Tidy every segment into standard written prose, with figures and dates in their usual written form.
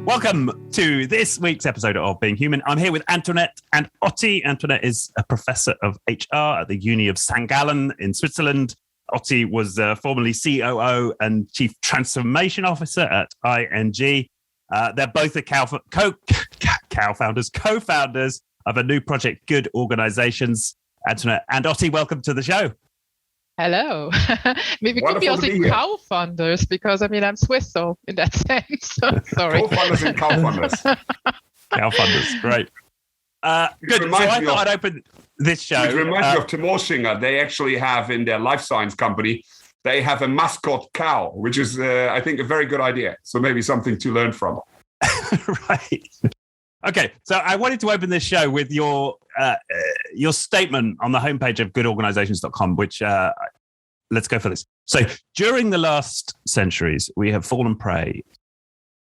Welcome to this week's episode of Being Human. I'm here with Antionette and Otti. Antionette is a professor of HR at the Uni of St. Gallen in Switzerland. Otti was formerly COO and Chief Transformation Officer at ING. They're both the co-founders of a new project, Good Organizations. Antionette and Otti, welcome to the show. Hello. Maybe could be also co-founders because, I'm Swiss, so in that sense. Sorry. Co-founders and co-founders. Co-founders, great. Good. So I thought I'd open this show. It reminds me of Timoshinger. They actually have in their life science company, they have a mascot cow, which is, I think, a very good idea. So maybe something to learn from. Right. Okay, so I wanted to open this show with your statement on the homepage of goodorganizations.com, which let's go for this. So during the last centuries, we have fallen prey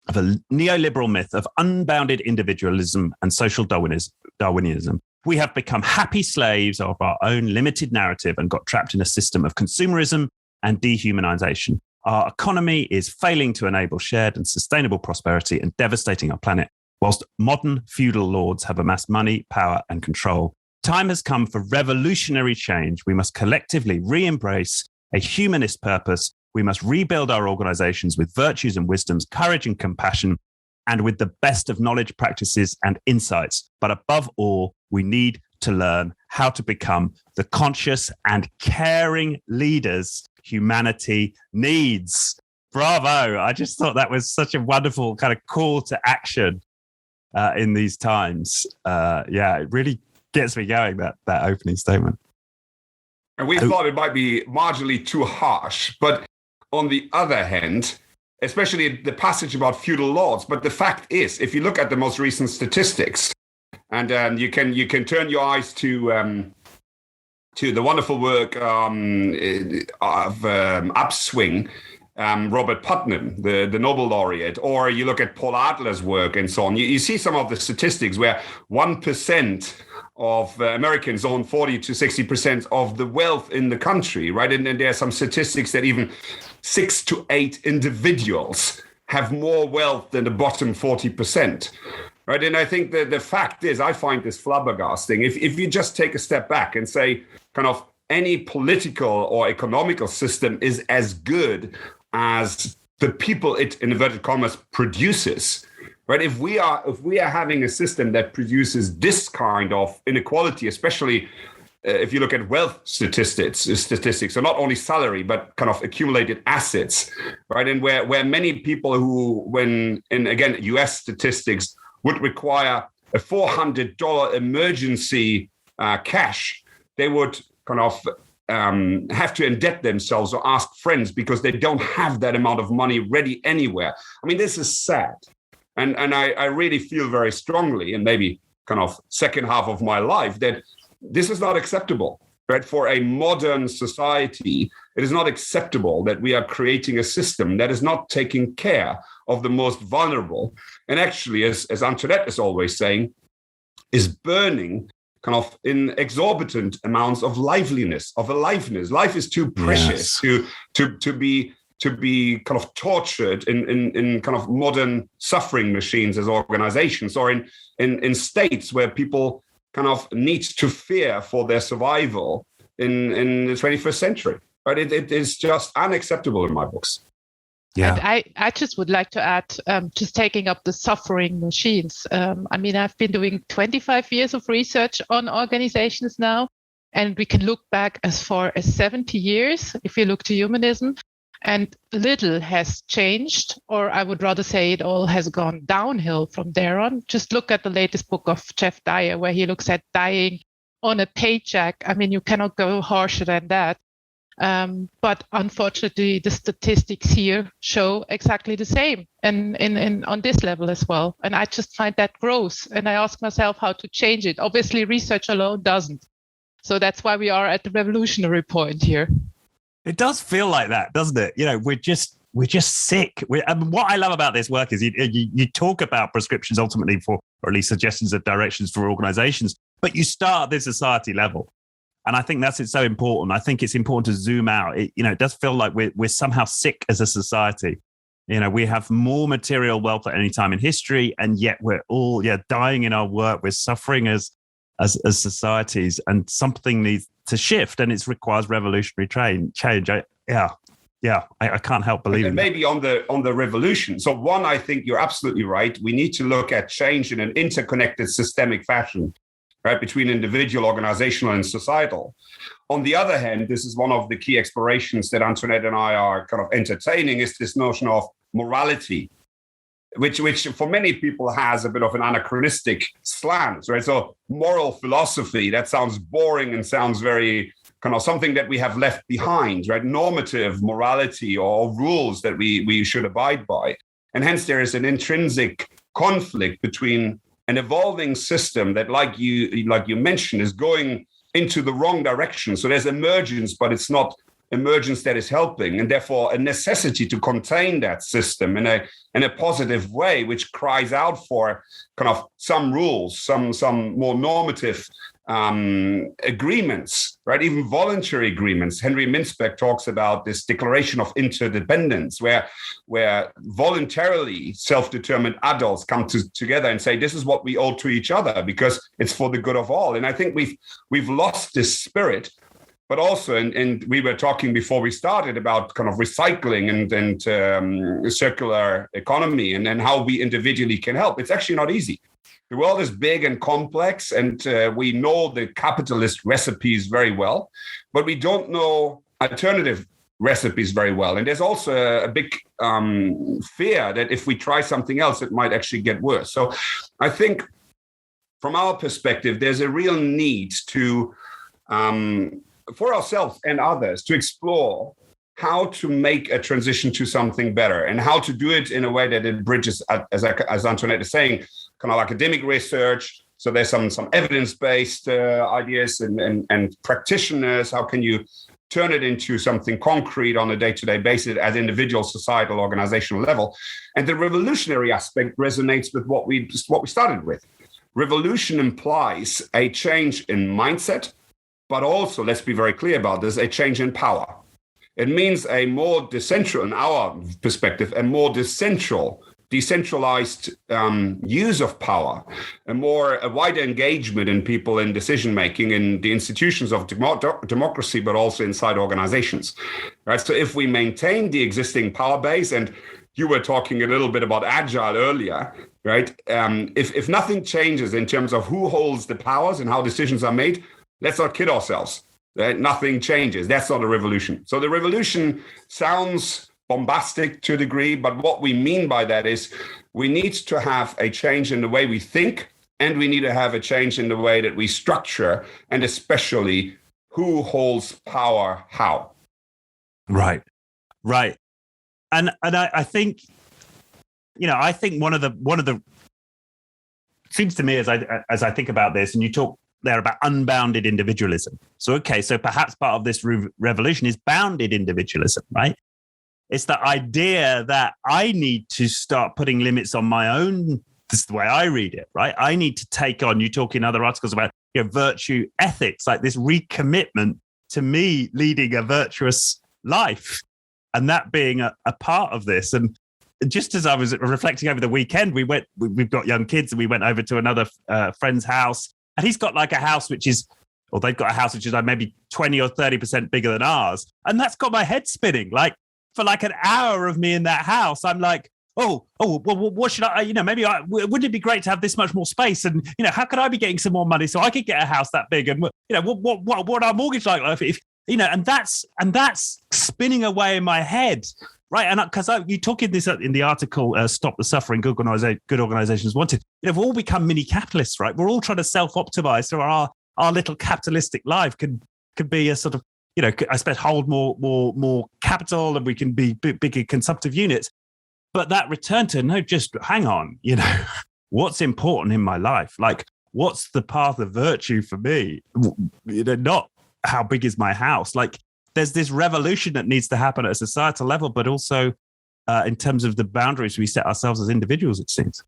of a neoliberal myth of unbounded individualism and social Darwinism. We have become happy slaves of our own limited narrative and got trapped in a system of consumerism and dehumanization. Our economy is failing to enable shared and sustainable prosperity and devastating our planet. Whilst modern feudal lords have amassed money, power, and control, time has come for revolutionary change. We must collectively re-embrace a humanist purpose. We must rebuild our organizations with virtues and wisdoms, courage and compassion, and with the best of knowledge, practices, and insights. But above all, we need to learn how to become the conscious and caring leaders humanity needs. Bravo. I just thought that was such a wonderful kind of call to action. In these times. It really gets me going, that opening statement. And we thought it might be marginally too harsh, but on the other hand, especially the passage about feudal lords, but the fact is, if you look at the most recent statistics, and you can turn your eyes to the wonderful work of Upswing, Robert Putnam, the Nobel laureate, or you look at Paul Adler's work and so on, you see some of the statistics where 1% of Americans own 40 to 60% of the wealth in the country, right? And there are some statistics that even 6 to 8 individuals have more wealth than the bottom 40%, right? And I think that the fact is, I find this flabbergasting. If you just take a step back and say, kind of, any political or economical system is as good as the people it, in inverted commas, produces, right? If we are having a system that produces this kind of inequality, especially if you look at wealth statistics, so not only salary, but kind of accumulated assets, right? And where many people who, again, US statistics would require a $400 emergency cash, they would kind of have to indebt themselves or ask friends because they don't have that amount of money ready anywhere. I mean, this is sad. And I really feel very strongly, and maybe kind of second half of my life, that this is not acceptable, right? For a modern society, it is not acceptable that we are creating a system that is not taking care of the most vulnerable. And actually, as Antionette is always saying, is burning kind of in exorbitant amounts of liveliness, of aliveness. Life is too precious to be kind of tortured in kind of modern suffering machines as organizations, or in states where people kind of need to fear for their survival in the 21st century. But it is just unacceptable in my books. Yeah. And I just would like to add, just taking up the suffering machines. I've been doing 25 years of research on organizations now, and we can look back as far as 70 years if you look to humanism, and little has changed, or I would rather say it all has gone downhill from there on. Just look at the latest book of Jeff Dyer, where he looks at dying on a paycheck. You cannot go harsher than that. But unfortunately, the statistics here show exactly the same, and on this level as well. And I just find that gross. And I ask myself how to change it. Obviously, research alone doesn't. So that's why we are at the revolutionary point here. It does feel like that, doesn't it? We're just sick. What I love about this work is you talk about prescriptions ultimately for, or at least suggestions of directions for organizations, but you start at the society level. And I think that's so important. I think it's important to zoom out. It does feel like we're somehow sick as a society. We have more material wealth at any time in history, and yet we're all dying in our work. We're suffering as societies, and something needs to shift, and it requires revolutionary change. I can't help believing. And maybe on the revolution. So one, I think you're absolutely right. We need to look at change in an interconnected, systemic fashion, right, between individual, organizational, and societal. On the other hand, this is one of the key explorations that Antionette and I are kind of entertaining, is this notion of morality, which for many people has a bit of an anachronistic slant, right? So moral philosophy, that sounds boring and sounds very kind of something that we have left behind, right? Normative morality or rules that we should abide by. And hence there is an intrinsic conflict between an evolving system that, like you mentioned, is going into the wrong direction. So there's emergence, but it's not emergence that is helping, and therefore a necessity to contain that system in a positive way, which cries out for kind of some rules, some more normative agreements, right? Even voluntary agreements. Henry Mintzberg talks about this declaration of interdependence, where voluntarily self-determined adults come together and say, this is what we owe to each other because it's for the good of all. And I think we've lost this spirit. But also, and we were talking before we started about kind of recycling and circular economy and how we individually can help. It's actually not easy. The world is big and complex, and we know the capitalist recipes very well, but we don't know alternative recipes very well. And there's also a big fear that if we try something else, it might actually get worse. So I think from our perspective, there's a real need to for ourselves and others to explore how to make a transition to something better and how to do it in a way that it bridges, as Antionette is saying, kind of academic research. So there's some evidence-based ideas and practitioners. How can you turn it into something concrete on a day-to-day basis at individual, societal, organizational level? And the revolutionary aspect resonates with what we started with. Revolution implies a change in mindset, but also, let's be very clear about this, a change in power. It means a more decentralized, in our perspective, a more decentralized use of power, a wider engagement in people in decision-making in the institutions of democracy, but also inside organizations, right? So if we maintain the existing power base, and you were talking a little bit about Agile earlier, right? If nothing changes in terms of who holds the powers and how decisions are made, let's not kid ourselves. Right? Nothing changes. That's not a revolution. So the revolution sounds bombastic to a degree, but what we mean by that is we need to have a change in the way we think, and we need to have a change in the way that we structure, and especially who holds power how. Right. And I think, I think one of the seems to me as I think about this, and you talk there about unbounded individualism. So perhaps part of this revolution is bounded individualism, right? It's the idea that I need to start putting limits on my own. This is the way I read it, right? I need to take on, you talk in other articles about virtue ethics, like this recommitment to me leading a virtuous life, and that being a part of this. And just as I was reflecting over the weekend, we've got young kids, and we went over to another friend's house. And he's got like a house they've got a house which is like maybe 20 or 30% bigger than ours. And that's got my head spinning. Like for like an hour of me in that house, I'm like, well, what should I, wouldn't it be great to have this much more space? And, how could I be getting some more money so I could get a house that big? And, what our mortgage like if and that's spinning away in my head. Right, and because you talk in the article, "Stop the Suffering: Good Organizations Wanted." We've all become mini capitalists, right? We're all trying to self-optimize, so our little capitalistic life could be a sort of, I suppose, hold more capital, and we can be bigger consumptive units. But that return to just hang on, what's important in my life? Like, what's the path of virtue for me? Not how big is my house, like. There's this revolution that needs to happen at a societal level, but also in terms of the boundaries we set ourselves as individuals, it seems.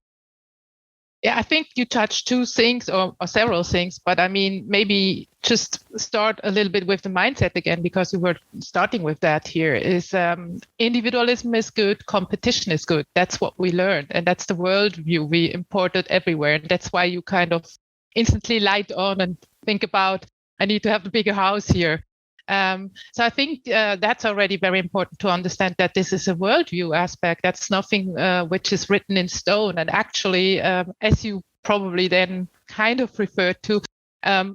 Yeah, I think you touched two things or several things, but I mean, maybe just start a little bit with the mindset again, because you were starting with that here, is individualism is good, competition is good. That's what we learned. And that's the worldview we imported everywhere. And that's why you kind of instantly light on and think about, I need to have a bigger house here. So I think that's already very important to understand that this is a worldview aspect. That's nothing which is written in stone. And actually, as you probably then kind of referred to,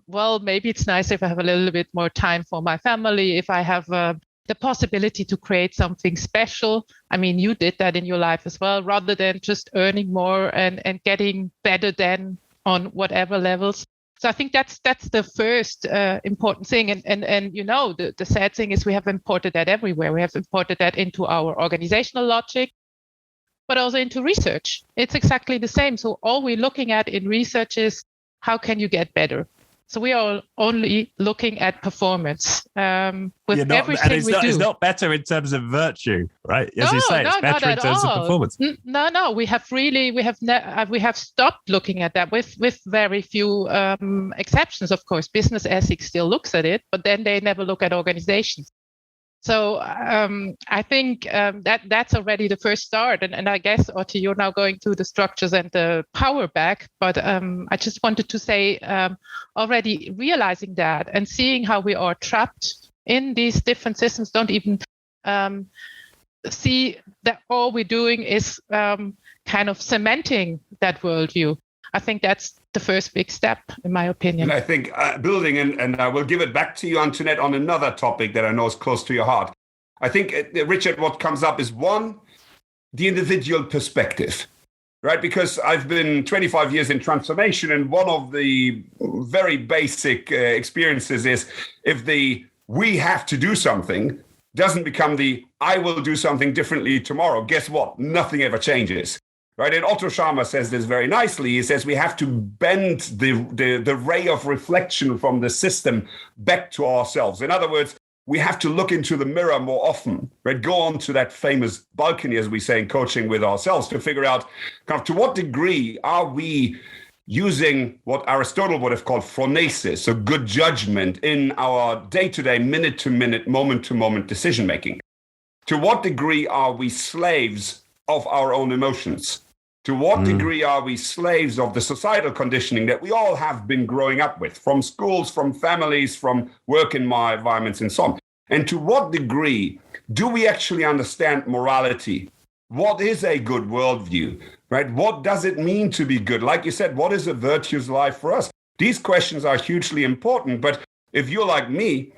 well, maybe it's nice if I have a little bit more time for my family, if I have the possibility to create something special. I mean, you did that in your life as well, rather than just earning more and getting better than on whatever levels. So I think that's the first important thing. And you know, the sad thing is we have imported that everywhere. We have imported that into our organizational logic, but also into research. It's exactly the same. So all we're looking at in research is how can you get better? So we are only looking at performance with everything we do. It's not better in terms of virtue, right? As you say, it's better in terms of performance. No. We have stopped looking at that with very few exceptions. Of course, business ethics still looks at it, but then they never look at organizations. So I think that's already the first start. And I guess, Otti, you're now going through the structures and the power back. But I just wanted to say already realizing that and seeing how we are trapped in these different systems, don't even see that all we're doing is kind of cementing that worldview. I think that's the first big step, in my opinion. And I think building, and I will give it back to you, Antionette, on another topic that I know is close to your heart. I think, Richard, what comes up is one, the individual perspective, right? Because I've been 25 years in transformation, and one of the very basic experiences is if the we have to do something doesn't become the I will do something differently tomorrow, guess what? Nothing ever changes. Right, and Otto Scharmer says this very nicely. He says we have to bend the ray of reflection from the system back to ourselves. In other words, we have to look into the mirror more often, right? Go on to that famous balcony, as we say in coaching, with ourselves to figure out kind of to what degree are we using what Aristotle would have called phronesis, so good judgment in our day-to-day, minute-to-minute, moment-to-moment decision-making. To what degree are we slaves of our own emotions? To what degree are we slaves of the societal conditioning that we all have been growing up with, from schools, from families, from work environments, and so on? And to what degree do we actually understand morality? What is a good worldview, right? What does it mean to be good? Like you said, what is a virtuous life for us? These questions are hugely important, but if you're like me,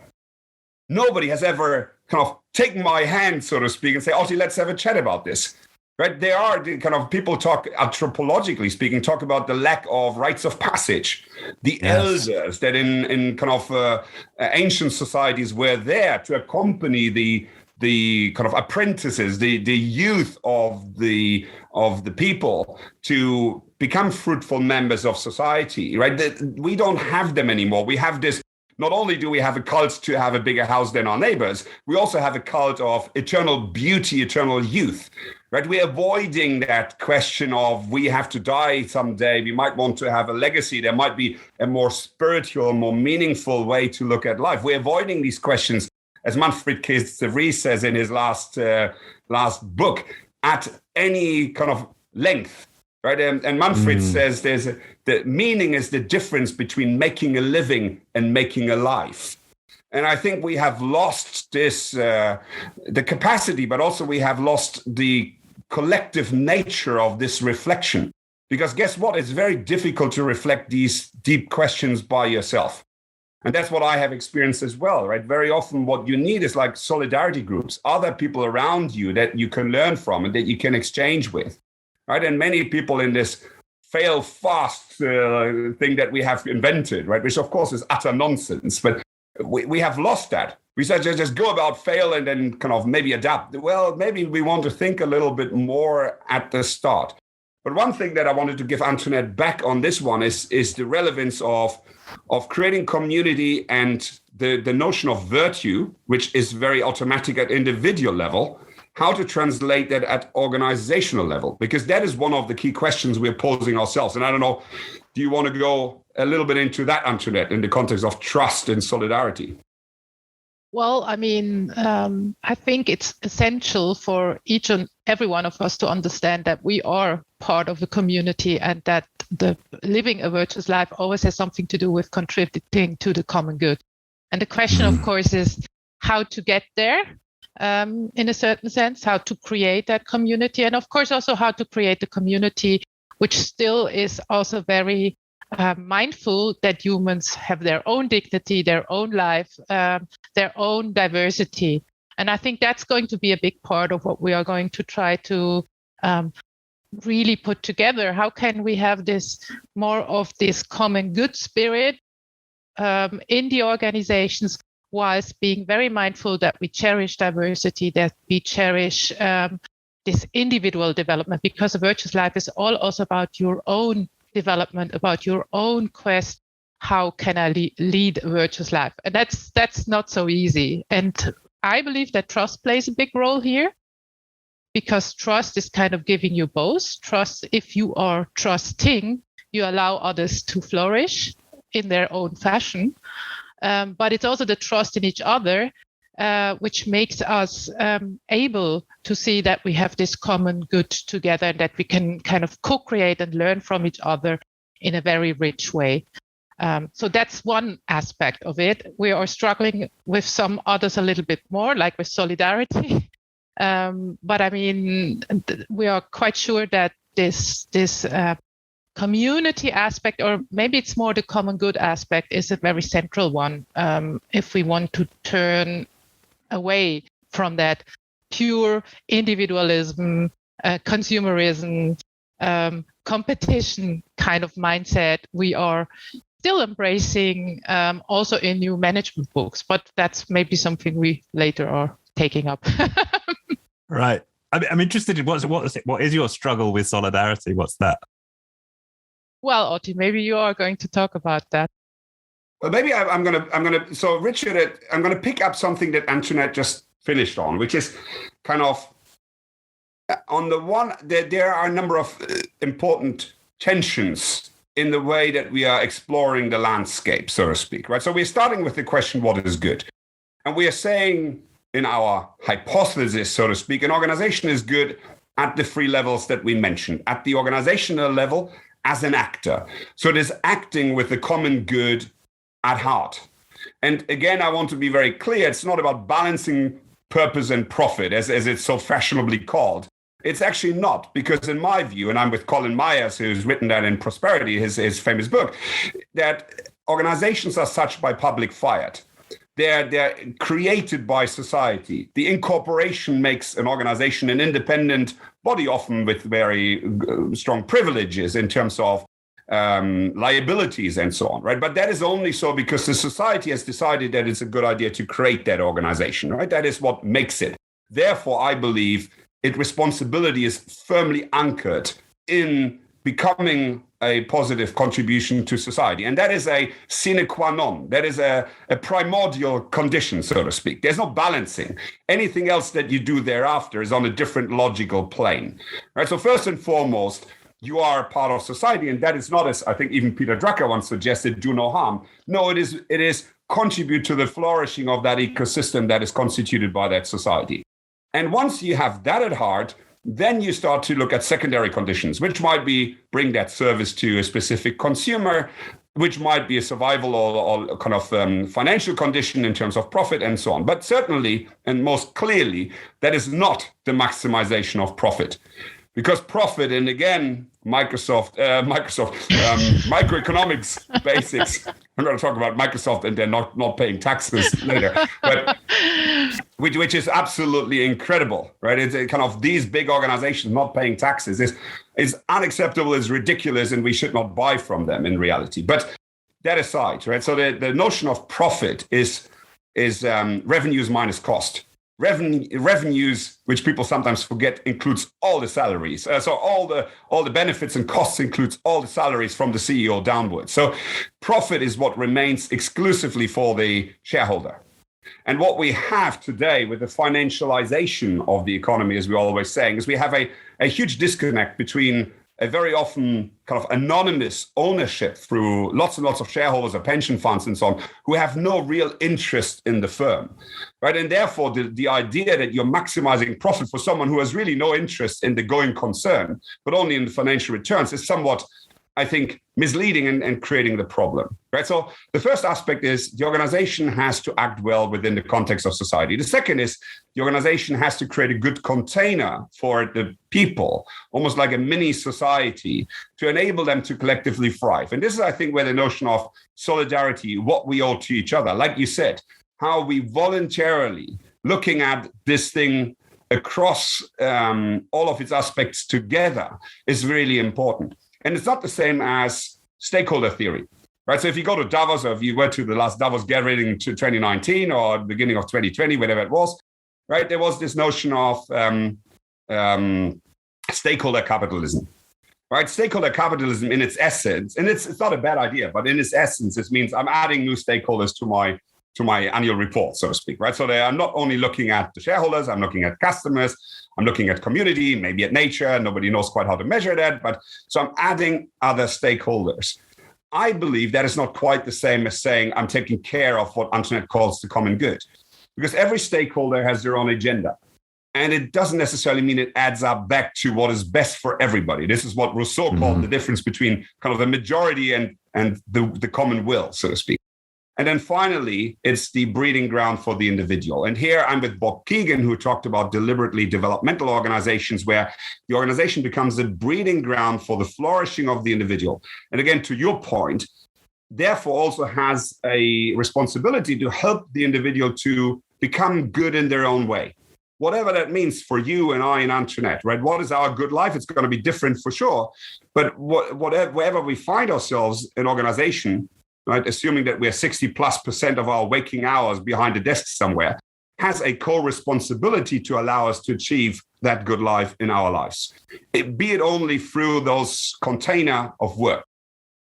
nobody has ever kind of taken my hand, so to speak, and say, Otti, let's have a chat about this. Right? There are kind of people talk, anthropologically speaking, talk about the lack of rites of passage. The elders that in kind of ancient societies were there to accompany the kind of apprentices, the youth of the people to become fruitful members of society. Right? We don't have them anymore. We have this. Not only do we have a cult to have a bigger house than our neighbors, we also have a cult of eternal beauty, eternal youth. Right? We're avoiding that question of we have to die someday. We might want to have a legacy. There might be a more spiritual, more meaningful way to look at life. We're avoiding these questions, as Manfred Vries says in his last book, at any kind of length. Right? And Manfred says the meaning is the difference between making a living and making a life. And I think we have lost this, the capacity, but also we have lost the collective nature of this reflection. Because guess what? It's very difficult to reflect these deep questions by yourself. And that's what I have experienced as well, right? Very often what you need is like solidarity groups, other people around you that you can learn from and that you can exchange with, right? And many people in this fail fast thing that we have invented, right? Which of course is utter nonsense, but we have lost that. We said just go about, fail, and then kind of maybe adapt. Well, maybe we want to think a little bit more at the start. But one thing that I wanted to give Antionette back on this one is the relevance of creating community and the notion of virtue, which is very automatic at individual level, how to translate that at organizational level, because that is one of the key questions we're posing ourselves. And I don't know, do you want to go a little bit into that, Antionette, in the context of trust and solidarity? Well, I mean, I think it's essential for each and every one of us to understand that we are part of a community, and that the living a virtuous life always has something to do with contributing to the common good. And the question, of course, is how to get there, in a certain sense, how to create that community, and of course also how to create a community which still is also very mindful that humans have their own dignity, their own life, their own diversity. And I think that's going to be a big part of what we are going to try to really put together. How can we have this more of this common good spirit in the organizations, whilst being very mindful that we cherish diversity, that we cherish this individual development, because a virtuous life is all also about your own development, about your own quest. How can I lead a virtuous life? And that's not so easy. And I believe that trust plays a big role here, because trust is kind of giving you both. Trust, if you are trusting, you allow others to flourish in their own fashion. But it's also the trust in each other, which makes us able to see that we have this common good together, and that we can kind of co-create and learn from each other in a very rich way. So that's one aspect of it. We are struggling with some others a little bit more, like with solidarity. But I mean, we are quite sure that this community aspect, or maybe it's more the common good aspect, is a very central one if we want to turn away from that pure individualism, consumerism, competition kind of mindset we are still embracing also in new management books. But that's maybe something we later are taking up. Right. I'm interested in what is your struggle with solidarity? What's that? Well, Otti, maybe you are going to talk about that. Well, maybe I'm gonna. So, Richard, I'm gonna pick up something that Antionette just finished on, which is kind of on the one. There are a number of important tensions in the way that we are exploring the landscape, so to speak. Right. So we're starting with the question, what is good, and we are saying in our hypothesis, so to speak, an organization is good at the three levels that we mentioned. At the organizational level, as an actor. So it is acting with the common good at heart. And again, I want to be very clear, it's not about balancing purpose and profit, as it's so fashionably called. It's actually not, because in my view, and I'm with Colin Myers, who's written that in Prosperity, his famous book, that organizations are such by public fiat. They're created by society. The incorporation makes an organization an independent body, often with very strong privileges in terms of liabilities and so on, right? But that is only so because the society has decided that it's a good idea to create that organization, right? That is what makes it. Therefore, I believe responsibility is firmly anchored in becoming a positive contribution to society. And that is a sine qua non. That is a primordial condition, so to speak. There's no balancing. Anything else that you do thereafter is on a different logical plane. Right? So first and foremost, you are a part of society. And that is not, as I think even Peter Drucker once suggested, do no harm. No, it is contribute to the flourishing of that ecosystem that is constituted by that society. And once you have that at heart, then you start to look at secondary conditions, which might be bring that service to a specific consumer, which might be a survival or kind of financial condition in terms of profit and so on. But certainly, and most clearly, that is not the maximization of profit. Because profit, and again, Microsoft microeconomics basics. I'm going to talk about Microsoft and they're not paying taxes later, but which is absolutely incredible, right? It's a kind of these big organizations not paying taxes is unacceptable, is ridiculous, and we should not buy from them in reality. But that aside, right? So the notion of profit is revenues minus cost. Revenues, which people sometimes forget, includes all the salaries. So all the benefits and costs includes all the salaries from the CEO downwards. So profit is what remains exclusively for the shareholder. And what we have today with the financialization of the economy, as we're always saying, is we have a huge disconnect between a very often kind of anonymous ownership through lots and lots of shareholders or pension funds and so on, who have no real interest in the firm, right? And therefore, the idea that you're maximizing profit for someone who has really no interest in the going concern, but only in the financial returns, is somewhat, I think, misleading and creating the problem, right? So the first aspect is the organization has to act well within the context of society. The second is the organization has to create a good container for the people, almost like a mini society, to enable them to collectively thrive. And this is, I think, where the notion of solidarity, what we owe to each other, like you said, how we voluntarily looking at this thing across all of its aspects together is really important. And it's not the same as stakeholder theory, right? So if you go to Davos, or if you went to the last Davos gathering to 2019 or beginning of 2020, whatever it was, right? There was this notion of stakeholder capitalism, right? Stakeholder capitalism in its essence, and it's not a bad idea, but in its essence, it means I'm adding new stakeholders to my annual report, so to speak, right? So I'm not only looking at the shareholders, I'm looking at customers, I'm looking at community, maybe at nature. Nobody knows quite how to measure that, but so I'm adding other stakeholders. I believe that is not quite the same as saying I'm taking care of what Antionette calls the common good, because every stakeholder has their own agenda. And it doesn't necessarily mean it adds up back to what is best for everybody. This is what Rousseau called the difference between kind of the majority and the common will, so to speak. And then finally, it's the breeding ground for the individual. And here I'm with Bob Keegan, who talked about deliberately developmental organizations, where the organization becomes a breeding ground for the flourishing of the individual. And again, to your point, therefore also has a responsibility to help the individual to become good in their own way. Whatever that means for you and I and Antionette, right? What is our good life? It's going to be different for sure. But wherever we find ourselves in organization, right, assuming that we're 60+% of our waking hours behind a desk somewhere, has a co-responsibility to allow us to achieve that good life in our lives, be it only through those container of work.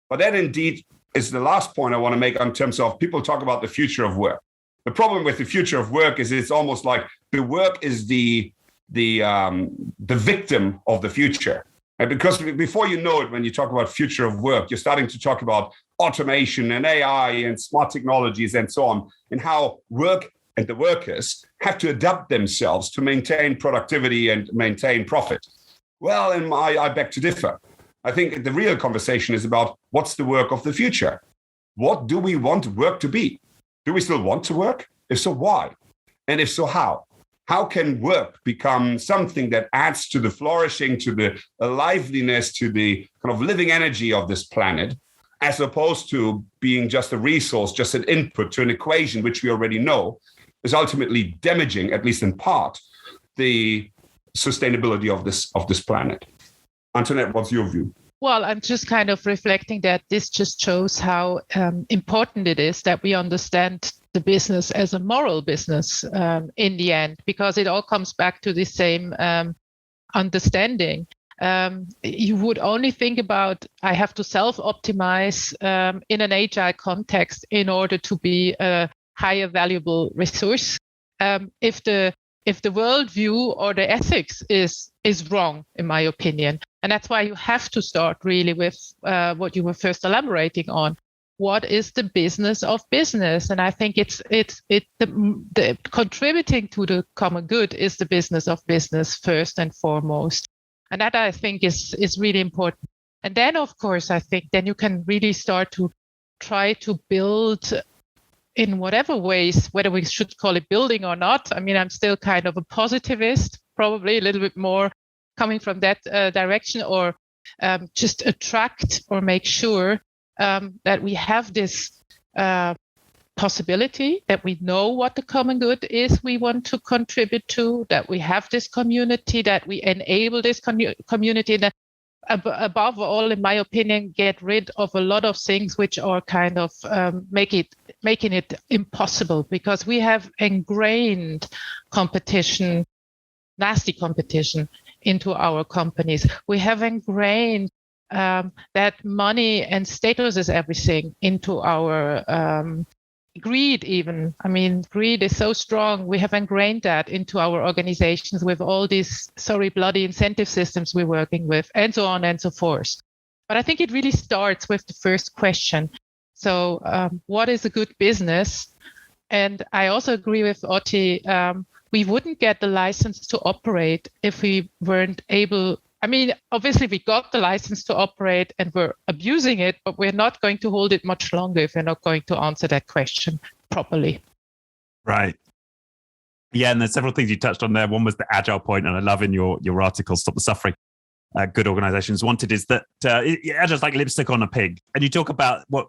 But that indeed is the last point I want to make in terms of people talk about the future of work. The problem with the future of work is it's almost like the work is the victim of the future. And because before you know it, when you talk about future of work, you're starting to talk about automation and AI and smart technologies and so on, and how work and the workers have to adapt themselves to maintain productivity and maintain profit. Well, and I beg to differ. I think the real conversation is about what's the work of the future? What do we want work to be? Do we still want to work? If so, why? And if so, how? How can work become something that adds to the flourishing, to the liveliness, to the kind of living energy of this planet, as opposed to being just a resource, just an input to an equation, which we already know is ultimately damaging, at least in part, the sustainability of this planet. Antionette, what's your view? Well, I'm just kind of reflecting that this just shows how important it is that we understand the business as a moral business in the end, because it all comes back to the same understanding. You would only think about, I have to self-optimize in an agile context in order to be a higher valuable resource. If the worldview or the ethics is wrong, in my opinion. And that's why you have to start really with what you were first elaborating on. What is the business of business? And I think the contributing to the common good is the business of business first and foremost. And that I think is really important. And then, of course, I think then you can really start to try to build in whatever ways, whether we should call it building or not. I mean, I'm still kind of a positivist, probably a little bit more coming from that direction, or just attract or make sure that we have this possibility, that we know what the common good is we want to contribute to, that we have this community, that we enable this community, that above all, in my opinion, get rid of a lot of things which are kind of making it impossible, because we have ingrained competition, nasty competition into our companies. We have ingrained that money and status is everything into our greed even. I mean, greed is so strong. We have ingrained that into our organizations with all these bloody incentive systems we're working with, and so on and so forth. But I think it really starts with the first question. So what is a good business? And I also agree with Otti. We wouldn't get the license to operate if we weren't able. I mean, obviously, we got the license to operate and we're abusing it, but we're not going to hold it much longer if we're not going to answer that question properly. Right. Yeah, and there's several things you touched on there. One was the agile point, and I love in your article, Stop the Suffering, Good Organizations Wanted, is that agile's like lipstick on a pig. And you talk about what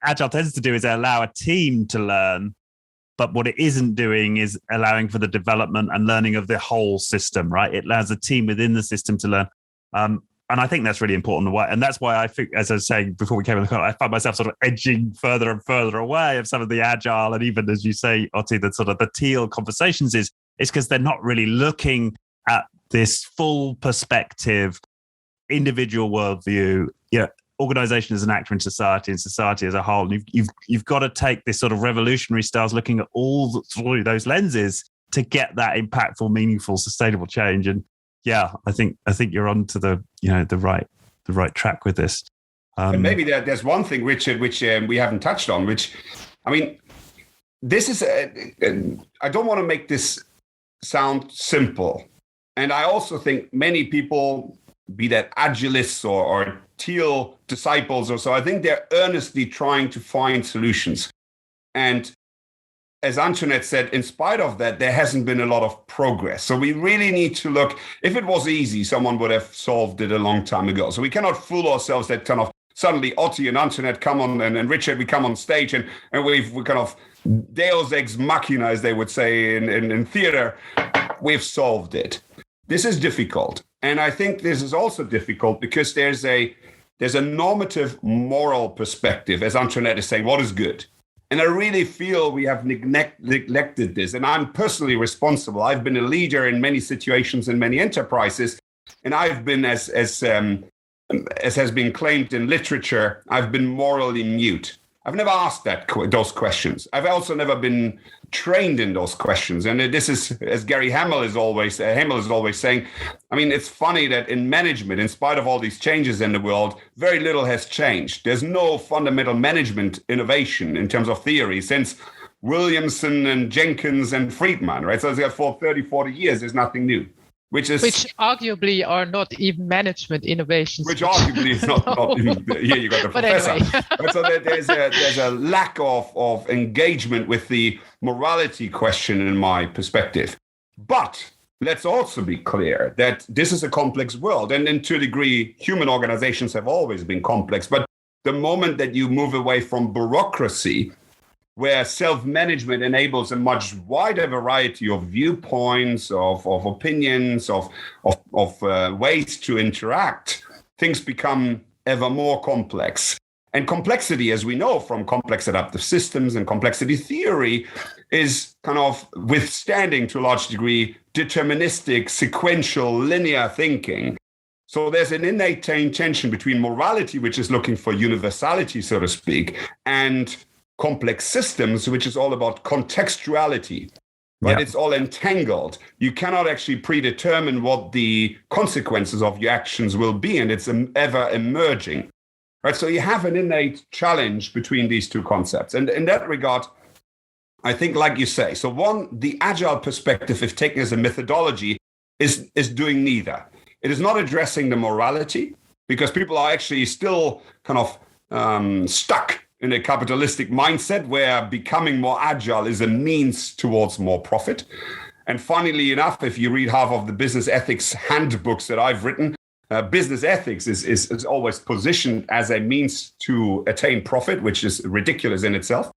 agile tends to do is allow a team to learn, but what it isn't doing is allowing for the development and learning of the whole system, right? It allows a team within the system to learn. And I think that's really important. And that's why I think, as I was saying before we came on the call, I find myself sort of edging further and further away of some of the agile, and even, as you say, Otti, the sort of the teal conversations is because they're not really looking at this full perspective, individual worldview, organization as an actor in society and society as a whole. And you've got to take this sort of revolutionary styles, looking at all through those lenses to get that impactful, meaningful, sustainable change. And yeah, I think you're on to the right track with this. And maybe there's one thing, Richard, which we haven't touched on. Which, I mean, this is. I don't want to make this sound simple, and I also think many people, be that agilists or teal disciples or so, I think they're earnestly trying to find solutions. And as Antionette said, in spite of that, there hasn't been a lot of progress. So we really need to look. If it was easy, someone would have solved it a long time ago. So we cannot fool ourselves that kind of suddenly Otti and Antionette come on and Richard, we come on stage and we kind of Deus ex machina, as they would say in theater, we've solved it. This is difficult. And I think this is also difficult because there's a normative moral perspective, as Antionette is saying, what is good? And I really feel we have neglected this. And I'm personally responsible. I've been a leader in many situations in many enterprises. And I've been, as has been claimed in literature, I've been morally mute. I've never asked those questions. I've also never been trained in those questions. And this is, as Gary Hamel is always saying, I mean, it's funny that in management, in spite of all these changes in the world, very little has changed. There's no fundamental management innovation in terms of theory since Williamson and Jenkins and Friedman, right? So for 30, 40 years, there's nothing new. Which arguably are not even management innovations. Which arguably is not even, here you got the professor. Anyway. So there's a lack of engagement with the morality question in my perspective. But let's also be clear that this is a complex world. And to a degree, human organizations have always been complex. But the moment that you move away from bureaucracy, where self-management enables a much wider variety of viewpoints, of opinions, of ways to interact, things become ever more complex. And complexity, as we know from complex adaptive systems and complexity theory, is kind of withstanding, to a large degree, deterministic, sequential, linear thinking. So there's an innate tension between morality, which is looking for universality, so to speak, and complex systems, which is all about contextuality, right? Yeah. It's all entangled. You cannot actually predetermine what the consequences of your actions will be, and it's ever emerging, right? So you have an innate challenge between these two concepts. And in that regard, I think, like you say, so one, the agile perspective, if taken as a methodology, is doing neither. It is not addressing the morality, because people are actually still kind of stuck in a capitalistic mindset where becoming more agile is a means towards more profit. And funnily enough, if you read half of the business ethics handbooks that I've written, business ethics is always positioned as a means to attain profit, which is ridiculous in itself.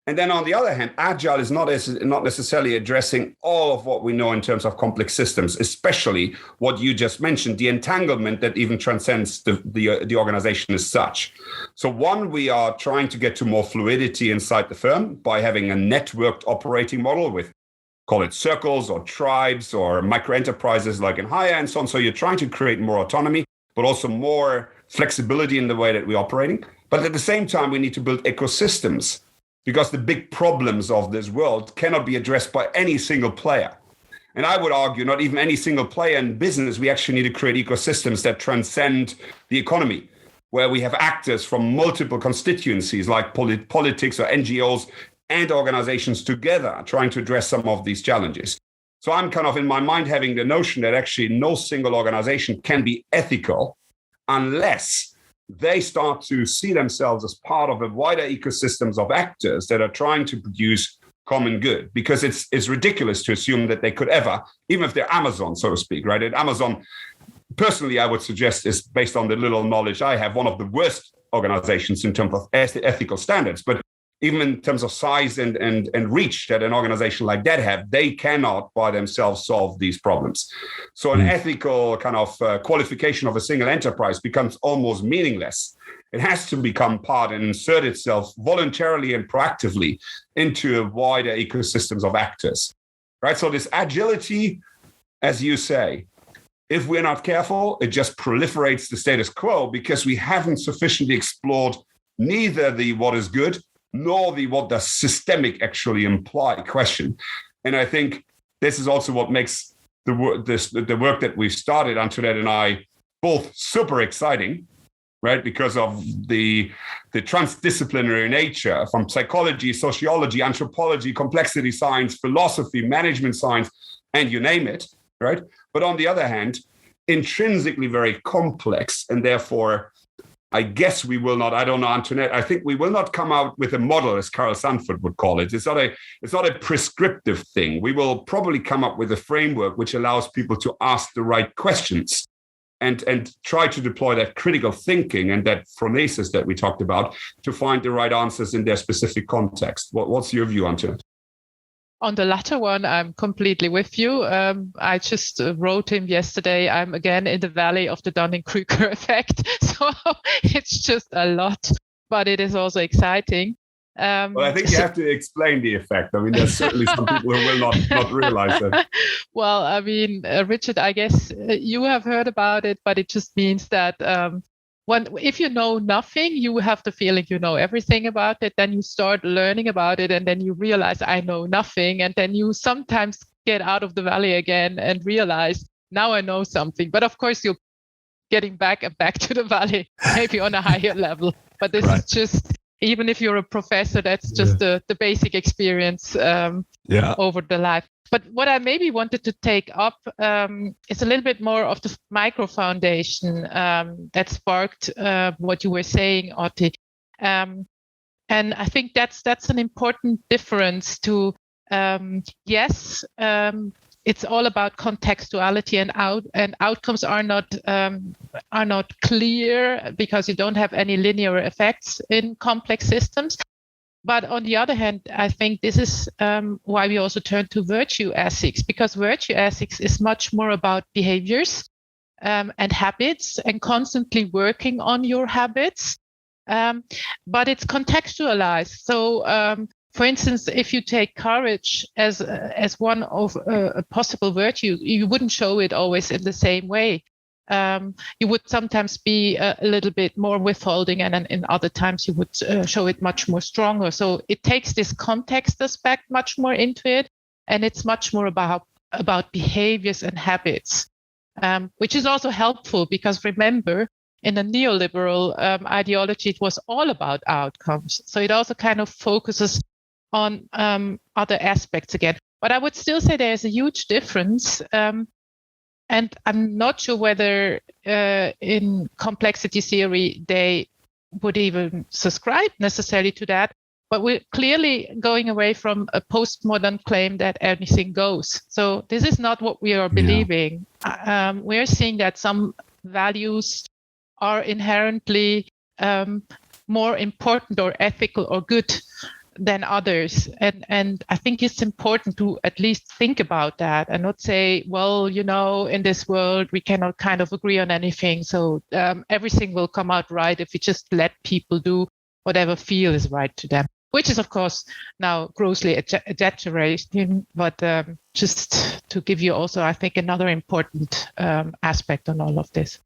And then on the other hand, agile is not necessarily addressing all of what we know in terms of complex systems, especially what you just mentioned, the entanglement that even transcends the organization as such. So one, we are trying to get to more fluidity inside the firm by having a networked operating model with, call it circles or tribes or micro enterprises like in Hire and so on. So you're trying to create more autonomy, but also more flexibility in the way that we're operating. But at the same time, we need to build ecosystems because the big problems of this world cannot be addressed by any single player. And I would argue not even any single player in business. We actually need to create ecosystems that transcend the economy, where we have actors from multiple constituencies like politics or NGOs and organizations together trying to address some of these challenges. So I'm kind of in my mind having the notion that actually no single organization can be ethical unless they start to see themselves as part of a wider ecosystems of actors that are trying to produce common good, because it's ridiculous to assume that they could ever, even if they're Amazon, so to speak, right? And Amazon, personally, I would suggest is, based on the little knowledge I have, one of the worst organizations in terms of ethical standards. But even in terms of size and reach that an organization like that have, they cannot by themselves solve these problems. So an ethical kind of qualification of a single enterprise becomes almost meaningless. It has to become part and insert itself voluntarily and proactively into a wider ecosystems of actors, right? So this agility, as you say, if we're not careful, it just proliferates the status quo because we haven't sufficiently explored neither the what is good nor the what does systemic actually imply question. And I think this is also what makes the work that we've started, Antionette and I, both super exciting, right? Because of the transdisciplinary nature from psychology, sociology, anthropology, complexity science, philosophy, management science, and you name it, right? But on the other hand, intrinsically very complex, and therefore, I guess we will not, I don't know, Antionette, I think we will not come out with a model, as Carl Sanford would call it. It's not a prescriptive thing. We will probably come up with a framework which allows people to ask the right questions and try to deploy that critical thinking and that phronesis that we talked about to find the right answers in their specific context. What's your view, Antionette? On the latter one, I'm completely with you. I just wrote him yesterday. I'm again in the valley of the Dunning-Kruger effect. So it's just a lot, but it is also exciting. Well, I think you have to explain the effect. I mean, there's certainly some people who will not realize that. Well, I mean, Richard, I guess you have heard about it, but it just means that if you know nothing, you have the feeling you know everything about it. Then you start learning about it, and then you realize I know nothing. And then you sometimes get out of the valley again and realize now I know something. But of course, you're getting back to the valley, maybe on a higher level. But this is just, even if you're a professor, that's just the basic experience over the life. But what I maybe wanted to take up is a little bit more of the micro foundation that sparked what you were saying, Otti. And I think that's an important difference to, it's all about contextuality, and outcomes are not clear because you don't have any linear effects in complex systems. But on the other hand, I think this is why we also turn to virtue ethics, because virtue ethics is much more about behaviors and habits and constantly working on your habits. But it's contextualized. So, for instance, if you take courage as one of a possible virtue, you wouldn't show it always in the same way. You would sometimes be a little bit more withholding, and in other times you would show it much more stronger. So it takes this context aspect much more into it, and it's much more about behaviors and habits, which is also helpful because remember, in a neoliberal ideology, it was all about outcomes. So it also kind of focuses on other aspects again. But I would still say there's a huge difference. And I'm not sure whether in complexity theory they would even subscribe necessarily to that. But we're clearly going away from a postmodern claim that anything goes. So this is not what we are believing. We're seeing that some values are inherently more important or ethical or good than others. And I think it's important to at least think about that and not say, well, in this world, we cannot kind of agree on anything. So everything will come out right if we just let people do whatever feel is right to them, which is, of course, now grossly exaggerating. But just to give you also, I think, another important aspect on all of this.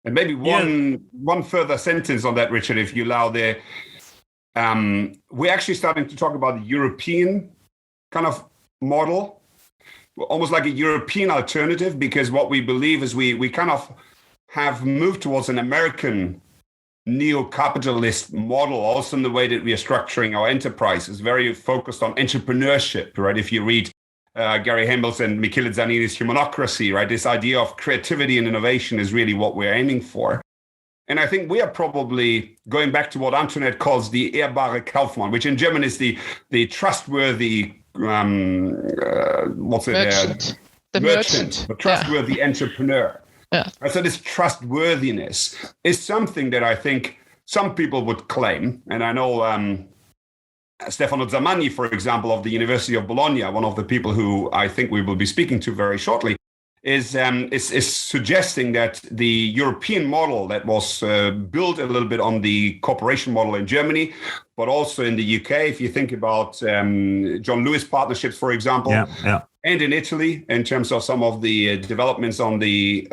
And maybe one further sentence on that, Richard, if you allow there. we're actually starting to talk about the European kind of model, almost like a European alternative, because what we believe is we kind of have moved towards an American neo-capitalist model, also in the way that we are structuring our enterprise. Is very focused on entrepreneurship, right? If you read Gary Hamels and Michele Zanini's Humanocracy, right? This idea of creativity and innovation is really what we're aiming for. And I think we are probably going back to what Antoinette calls the ehrbare Kaufmann, which in German is the trustworthy, merchant. The trustworthy entrepreneur. Yeah. So this trustworthiness is something that I think some people would claim. And I know Stefano Zamagni, for example, of the University of Bologna, one of the people who I think we will be speaking to very shortly, is suggesting that the European model that was built a little bit on the corporation model in Germany, but also in the UK, if you think about John Lewis partnerships, for example, and in Italy, in terms of some of the developments on the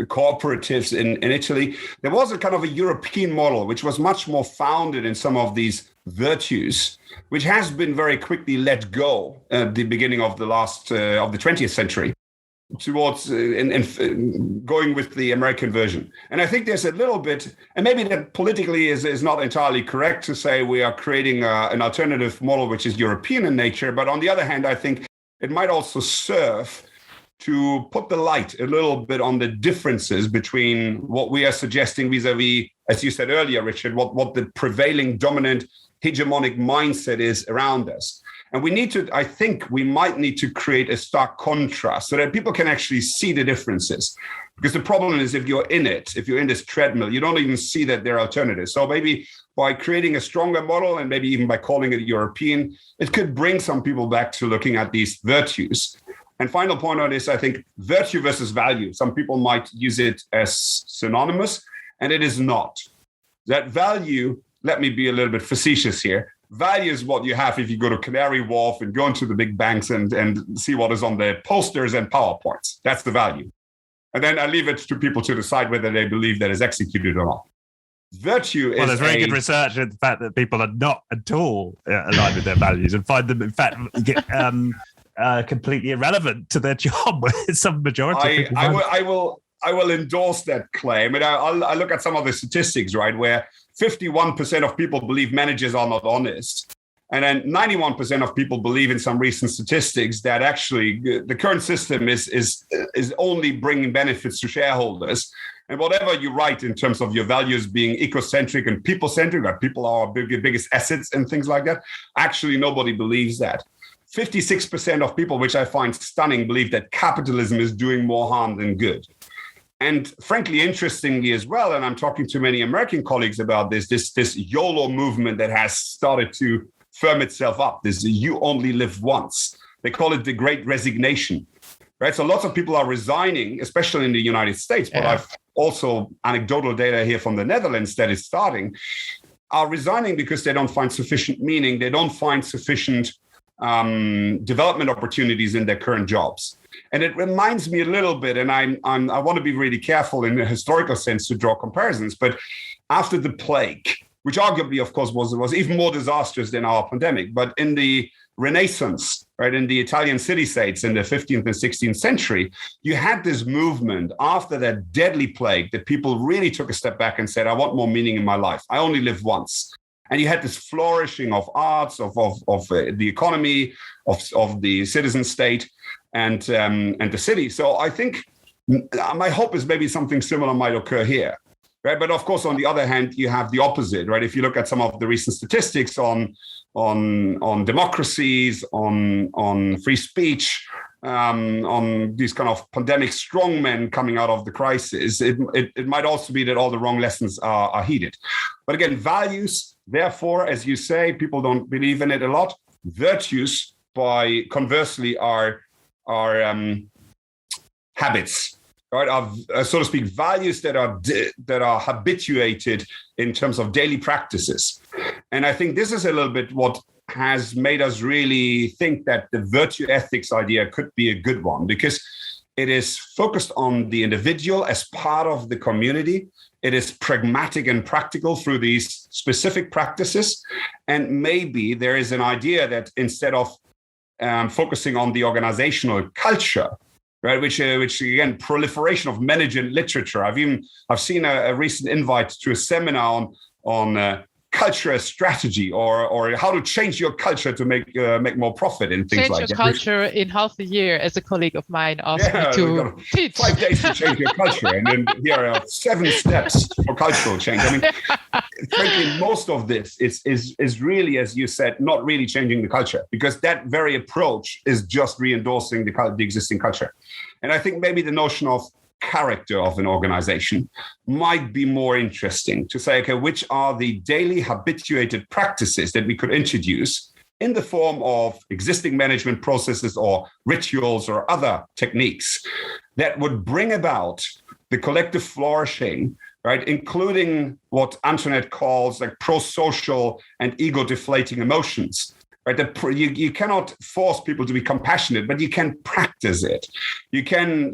cooperatives in Italy, there was a kind of a European model, which was much more founded in some of these virtues, which has been very quickly let go at the beginning of the last of the 20th century towards going with the American version. And I think there's a little bit, and maybe that politically is not entirely correct to say we are creating an alternative model which is European in nature. But on the other hand, I think it might also serve to put the light a little bit on the differences between what we are suggesting vis-a-vis, as you said earlier, Richard, what the prevailing dominant hegemonic mindset is around us. And I think we might need to create a stark contrast so that people can actually see the differences. Because the problem is if you're in this treadmill, you don't even see that there are alternatives. So maybe by creating a stronger model and maybe even by calling it European, it could bring some people back to looking at these virtues. And final point on this, I think virtue versus value. Some people might use it as synonymous, and it is not. That value, let me be a little bit facetious here, value is what you have if you go to Canary Wharf and go into the big banks and see what is on the posters and PowerPoints. That's the value. And then I leave it to people to decide whether they believe that is executed or not. Virtue is there's very good research at the fact that people are not at all aligned with their values and find them, in fact, completely irrelevant to their job. Some majority of people I will endorse that claim. And I look at some of the statistics, right, where 51% of people believe managers are not honest. And then 91% of people believe in some recent statistics that actually the current system is only bringing benefits to shareholders. And whatever you write in terms of your values being ecocentric and people-centric, that people are our biggest assets and things like that, actually nobody believes that. 56% of people, which I find stunning, believe that capitalism is doing more harm than good. And frankly, interestingly as well, and I'm talking to many American colleagues about this Yolo movement that has started to firm itself up, this you only live once. They call it the Great Resignation, right? So lots of people are resigning, especially in the United States, but I've also anecdotal data here from the Netherlands that is starting, are resigning because they don't find sufficient meaning. They don't find sufficient development opportunities in their current jobs. And it reminds me a little bit, and I want to be really careful in a historical sense to draw comparisons, but after the plague, which arguably, of course, was even more disastrous than our pandemic, but in the Renaissance, right, in the Italian city-states in the 15th and 16th century, you had this movement after that deadly plague that people really took a step back and said, I want more meaning in my life. I only live once. And you had this flourishing of arts, of the economy, of the citizen state, and the city. So I think my hope is maybe something similar might occur here, right? But of course, on the other hand, you have the opposite, right? If you look at some of the recent statistics on democracies, on free speech, on these kind of pandemic strongmen coming out of the crisis, it might also be that all the wrong lessons are heeded. But again, values, therefore, as you say, people don't believe in it a lot. Virtues, by conversely, are habits, right? Are so to speak, values that are habituated in terms of daily practices. And I think this is a little bit what has made us really think that the virtue ethics idea could be a good one, because It is focused on the individual as part of the community. It is pragmatic and practical through these specific practices. And maybe there is an idea that instead of focusing on the organizational culture, right, which again, proliferation of management literature. I've seen a recent invite to a seminar on culture as strategy, or how to change your culture to make more profit and things like that. Change your culture in half a year, as a colleague of mine asked me to teach. 5 days to change your culture, and then here are 7 steps for cultural change. I mean, frankly, most of this is really, as you said, not really changing the culture, because that very approach is just re-endorsing the existing culture. And I think maybe the notion of character of an organization might be more interesting, to say, okay, which are the daily habituated practices that we could introduce in the form of existing management processes or rituals or other techniques that would bring about the collective flourishing, right, including what Antionette calls like pro-social and ego-deflating emotions. Right, you cannot force people to be compassionate, but you can practice it. You can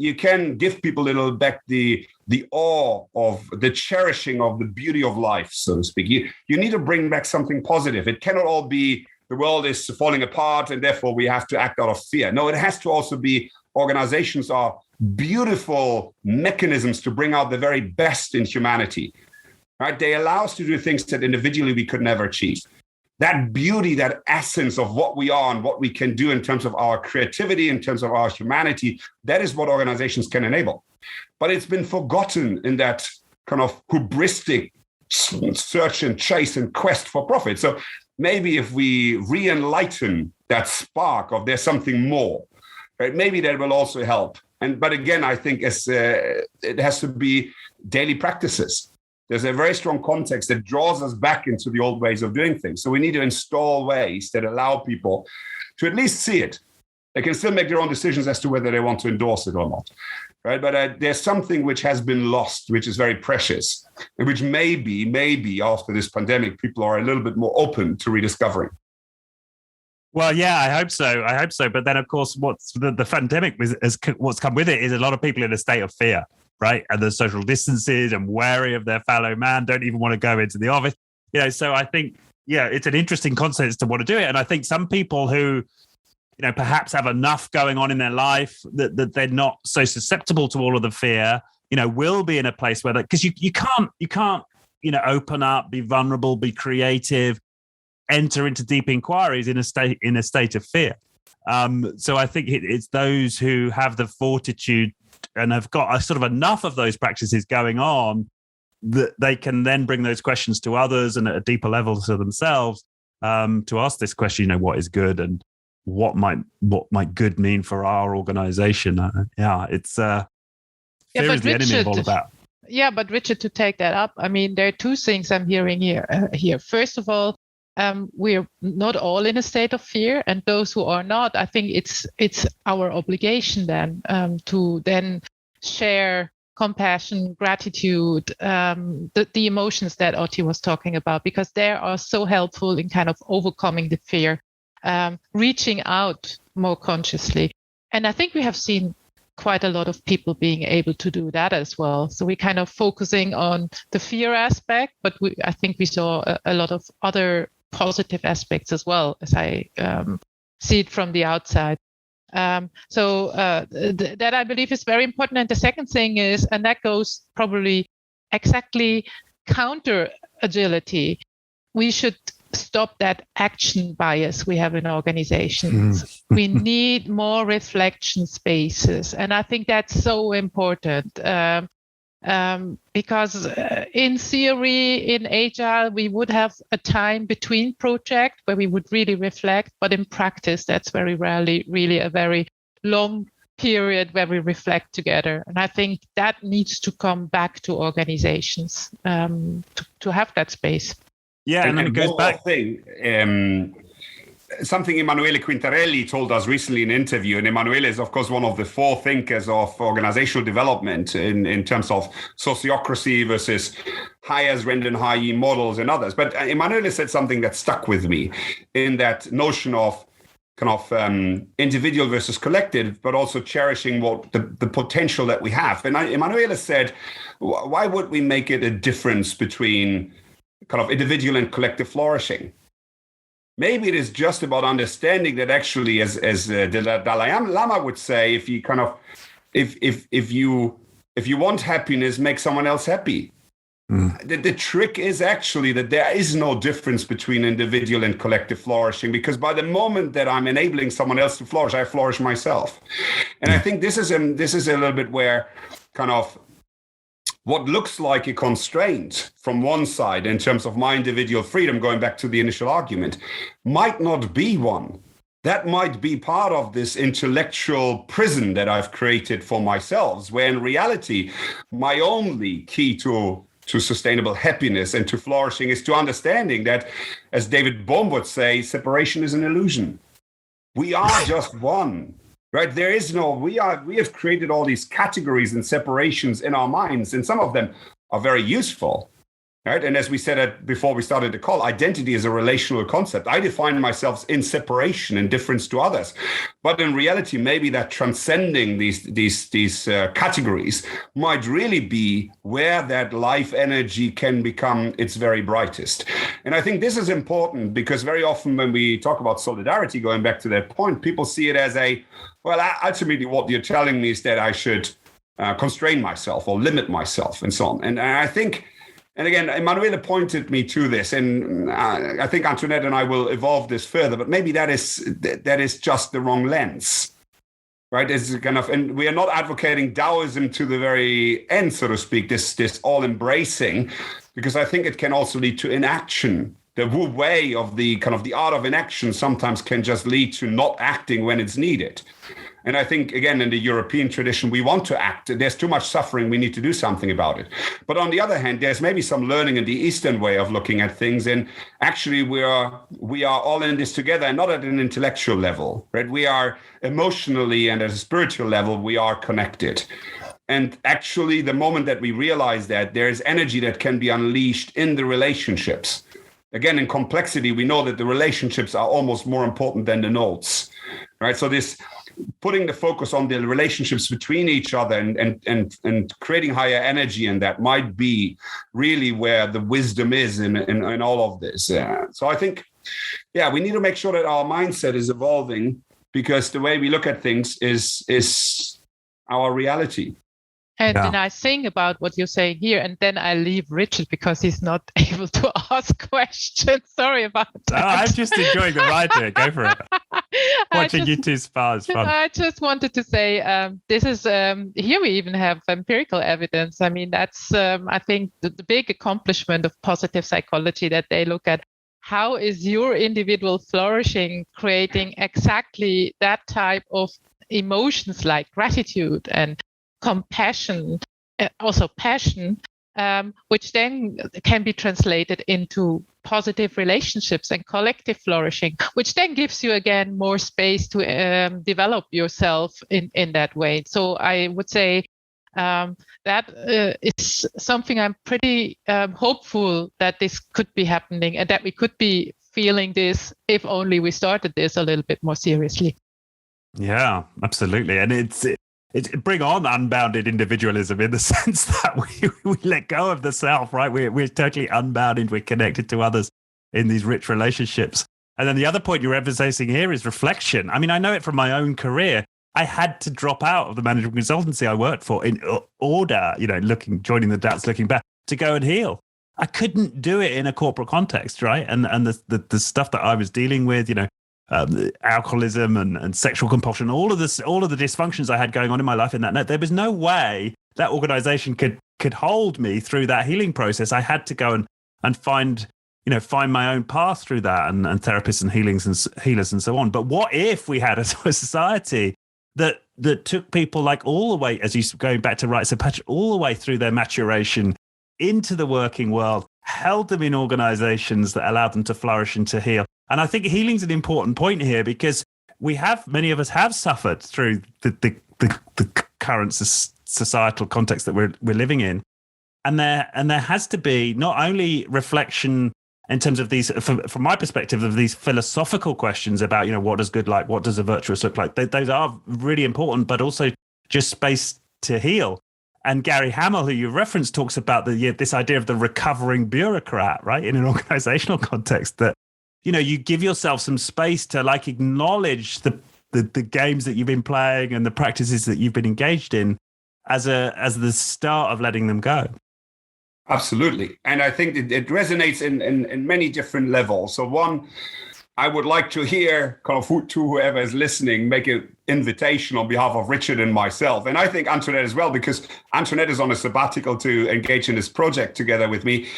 give people a little back the awe of the cherishing of the beauty of life, so to speak. You need to bring back something positive. It cannot all be the world is falling apart and therefore we have to act out of fear. No, it has to also be organizations are beautiful mechanisms to bring out the very best in humanity. Right? They allow us to do things that individually we could never achieve. That beauty, that essence of what we are and what we can do in terms of our creativity, in terms of our humanity, that is what organizations can enable. But it's been forgotten in that kind of hubristic search and chase and quest for profit. So maybe if we re-enlighten that spark of there's something more, right, maybe that will also help. But again, I think it has to be daily practices. There's a very strong context that draws us back into the old ways of doing things. So we need to install ways that allow people to at least see it. They can still make their own decisions as to whether they want to endorse it or not, right? But there's something which has been lost, which is very precious, and which maybe after this pandemic, people are a little bit more open to rediscovering. Well, yeah, I hope so. But then, of course, what's the pandemic what's come with it is a lot of people in a state of fear. Right. And the social distances and wary of their fellow man, don't even want to go into the office. So I think, it's an interesting concept to want to do it. And I think some people who, perhaps have enough going on in their life that they're not so susceptible to all of the fear, will be in a place where because you can't, open up, be vulnerable, be creative, enter into deep inquiries in a state of fear. So I think it's those who have the fortitude and have got a sort of enough of those practices going on that they can then bring those questions to others and at a deeper level to themselves to ask this question, what is good and what might good mean for our organization? It's fear is the enemy of all of that. Yeah, but Richard, to take that up, I mean, there are 2 things I'm hearing here. First of all, we're not all in a state of fear, and those who are not, I think it's our obligation then to then share compassion, gratitude, the emotions that Otti was talking about, because they are so helpful in kind of overcoming the fear, reaching out more consciously. And I think we have seen quite a lot of people being able to do that as well. So we're kind of focusing on the fear aspect, but I think we saw a lot of other positive aspects as well, as I see it from the outside. So that I believe is very important. And the second thing is, and that goes probably exactly counter agility, we should stop that action bias we have in organizations. We need more reflection spaces. And I think that's so important. Because in theory, in Agile, we would have a time between projects where we would really reflect, but in practice, that's very rarely really a very long period where we reflect together. And I think that needs to come back to organizations to have that space. Yeah, and then it goes back. Something Emanuele Quintarelli told us recently in an interview, and Emanuele is, of course, one of the 4 thinkers of organizational development in terms of sociocracy versus Hayek's Renden-Hayi models and others. But Emanuele said something that stuck with me in that notion of kind of individual versus collective, but also cherishing what the potential that we have. And Emanuele said, why would we make it a difference between kind of individual and collective flourishing? Maybe it is just about understanding that actually, as the Dalai Lama would say, if you kind of if you want happiness, make someone else happy. The trick is actually that there is no difference between individual and collective flourishing, because by the moment that I'm enabling someone else to flourish, I flourish myself. And I think this is a little bit where kind of what looks like a constraint from one side in terms of my individual freedom, going back to the initial argument, might not be one. That might be part of this intellectual prison that I've created for myself, where in reality, my only key to sustainable happiness and to flourishing is to understanding that, as David Bohm would say, separation is an illusion. We are just one, right? There is no, we have created all these categories and separations in our minds, and some of them are very useful, right? And as we said before we started the call, identity is a relational concept. I define myself in separation and difference to others. But in reality, maybe that transcending these categories might really be where that life energy can become its very brightest. And I think this is important because very often when we talk about solidarity, going back to that point, people see it as ultimately what you're telling me is that I should constrain myself or limit myself and so on. And I think, and again, Emanuele pointed me to this, and I think Antionette and I will evolve this further, but maybe that is just the wrong lens, right? It's kind of, and we are not advocating Taoism to the very end, so to speak, this all-embracing, because I think it can also lead to inaction. The Wu way of the kind of the art of inaction sometimes can just lead to not acting when it's needed. And I think, again, in the European tradition, we want to act. There's too much suffering. We need to do something about it. But on the other hand, there's maybe some learning in the Eastern way of looking at things. And actually, we are all in this together, and not at an intellectual level, right? We are emotionally and at a spiritual level, we are connected. And actually, the moment that we realize that, there is energy that can be unleashed in the relationships. Again, in complexity, we know that the relationships are almost more important than the nodes, right? So this putting the focus on the relationships between each other and creating higher energy, and that might be really where the wisdom is in all of this. So I think, we need to make sure that our mindset is evolving, because the way we look at things is our reality. And the nice thing about what you're saying here, and then I leave Richard because he's not able to ask questions. Sorry about that. I'm just enjoying the ride here. Go for it. Watching you two spar is fun. I just wanted to say this is, here we even have empirical evidence. I mean, that's, I think, the big accomplishment of positive psychology, that they look at how is your individual flourishing creating exactly that type of emotions like gratitude and compassion, also passion, which then can be translated into positive relationships and collective flourishing, which then gives you again more space to develop yourself in that way. So I would say that is something I'm pretty hopeful that this could be happening, and that we could be feeling this if only we started this a little bit more seriously. Yeah, absolutely. And it's bring on unbounded individualism in the sense that we let go of the self, right? We're totally unbounded. We're connected to others in these rich relationships. And then the other point you're emphasizing here is reflection. I mean, I know it from my own career. I had to drop out of the management consultancy I worked for in order, joining the doubts, looking back, to go and heal. I couldn't do it in a corporate context, right? And the stuff that I was dealing with, alcoholism and sexual compulsion, all of the dysfunctions I had going on in my life in that note, there was no way that organization could hold me through that healing process. I had to go and find my own path through that, and therapists and healers and so on. But what if we had a society that took people like all the way, as you going back to rites of passage, all the way through their maturation into the working world, held them in organizations that allowed them to flourish and to heal? And I think healing's an important point here, because many of us have suffered through the current societal context that we're living in. And there has to be not only reflection in terms of these, from my perspective, of these philosophical questions about, what does good like, what does a virtuous look like? Those are really important, but also just space to heal. And Gary Hamel, who you referenced, talks about this idea of the recovering bureaucrat, right? In an organizational context, that, you give yourself some space to like acknowledge the games that you've been playing and the practices that you've been engaged in as the start of letting them go. Absolutely. And I think it resonates in many different levels. So one, I would like to hear to whoever is listening, make an invitation on behalf of Richard and myself. And I think Antionette as well, because Antionette is on a sabbatical to engage in this project together with me.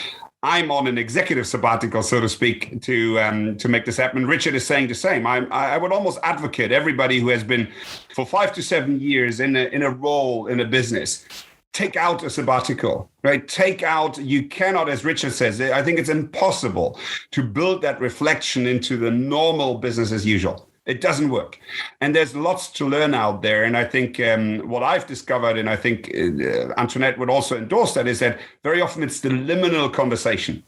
I'm on an executive sabbatical, so to speak, to make this happen. Richard is saying the same. I would almost advocate everybody who has been for 5 to 7 years in a role in a business, take out a sabbatical, right? You cannot, as Richard says, I think it's impossible to build that reflection into the normal business as usual. It doesn't work. And there's lots to learn out there. And I think what I've discovered, and I think Antionette would also endorse that, is that very often it's the liminal conversation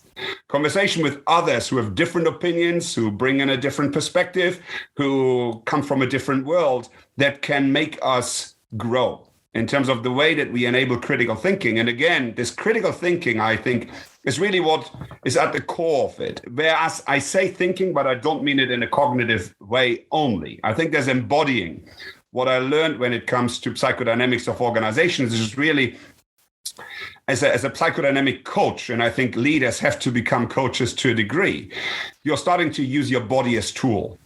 with others who have different opinions, who bring in a different perspective, who come from a different world, that can make us grow in terms of the way that we enable critical thinking. And again, this critical thinking, I think, is really what is at the core of it. Whereas I say thinking, but I don't mean it in a cognitive way only. I think there's embodying. What I learned when it comes to psychodynamics of organizations is really, as a psychodynamic coach, and I think leaders have to become coaches to a degree, you're starting to use your body as tool,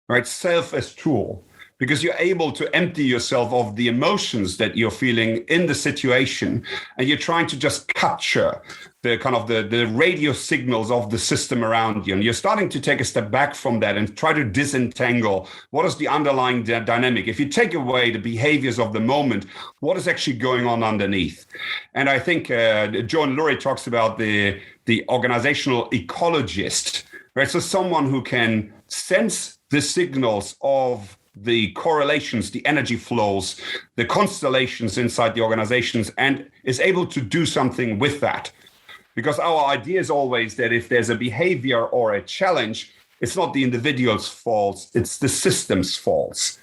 right? Self as tool. Because you're able to empty yourself of the emotions that you're feeling in the situation, and you're trying to just capture the radio signals of the system around you. And you're starting to take a step back from that and try to disentangle what is the underlying dynamic. If you take away the behaviors of the moment, what is actually going on underneath? And I think John Lurie talks about the organizational ecologist, right? So someone who can sense the signals of the correlations, the energy flows, the constellations inside the organizations, and is able to do something with that. Because our idea is always that if there's a behavior or a challenge, it's not the individual's fault, it's the system's fault.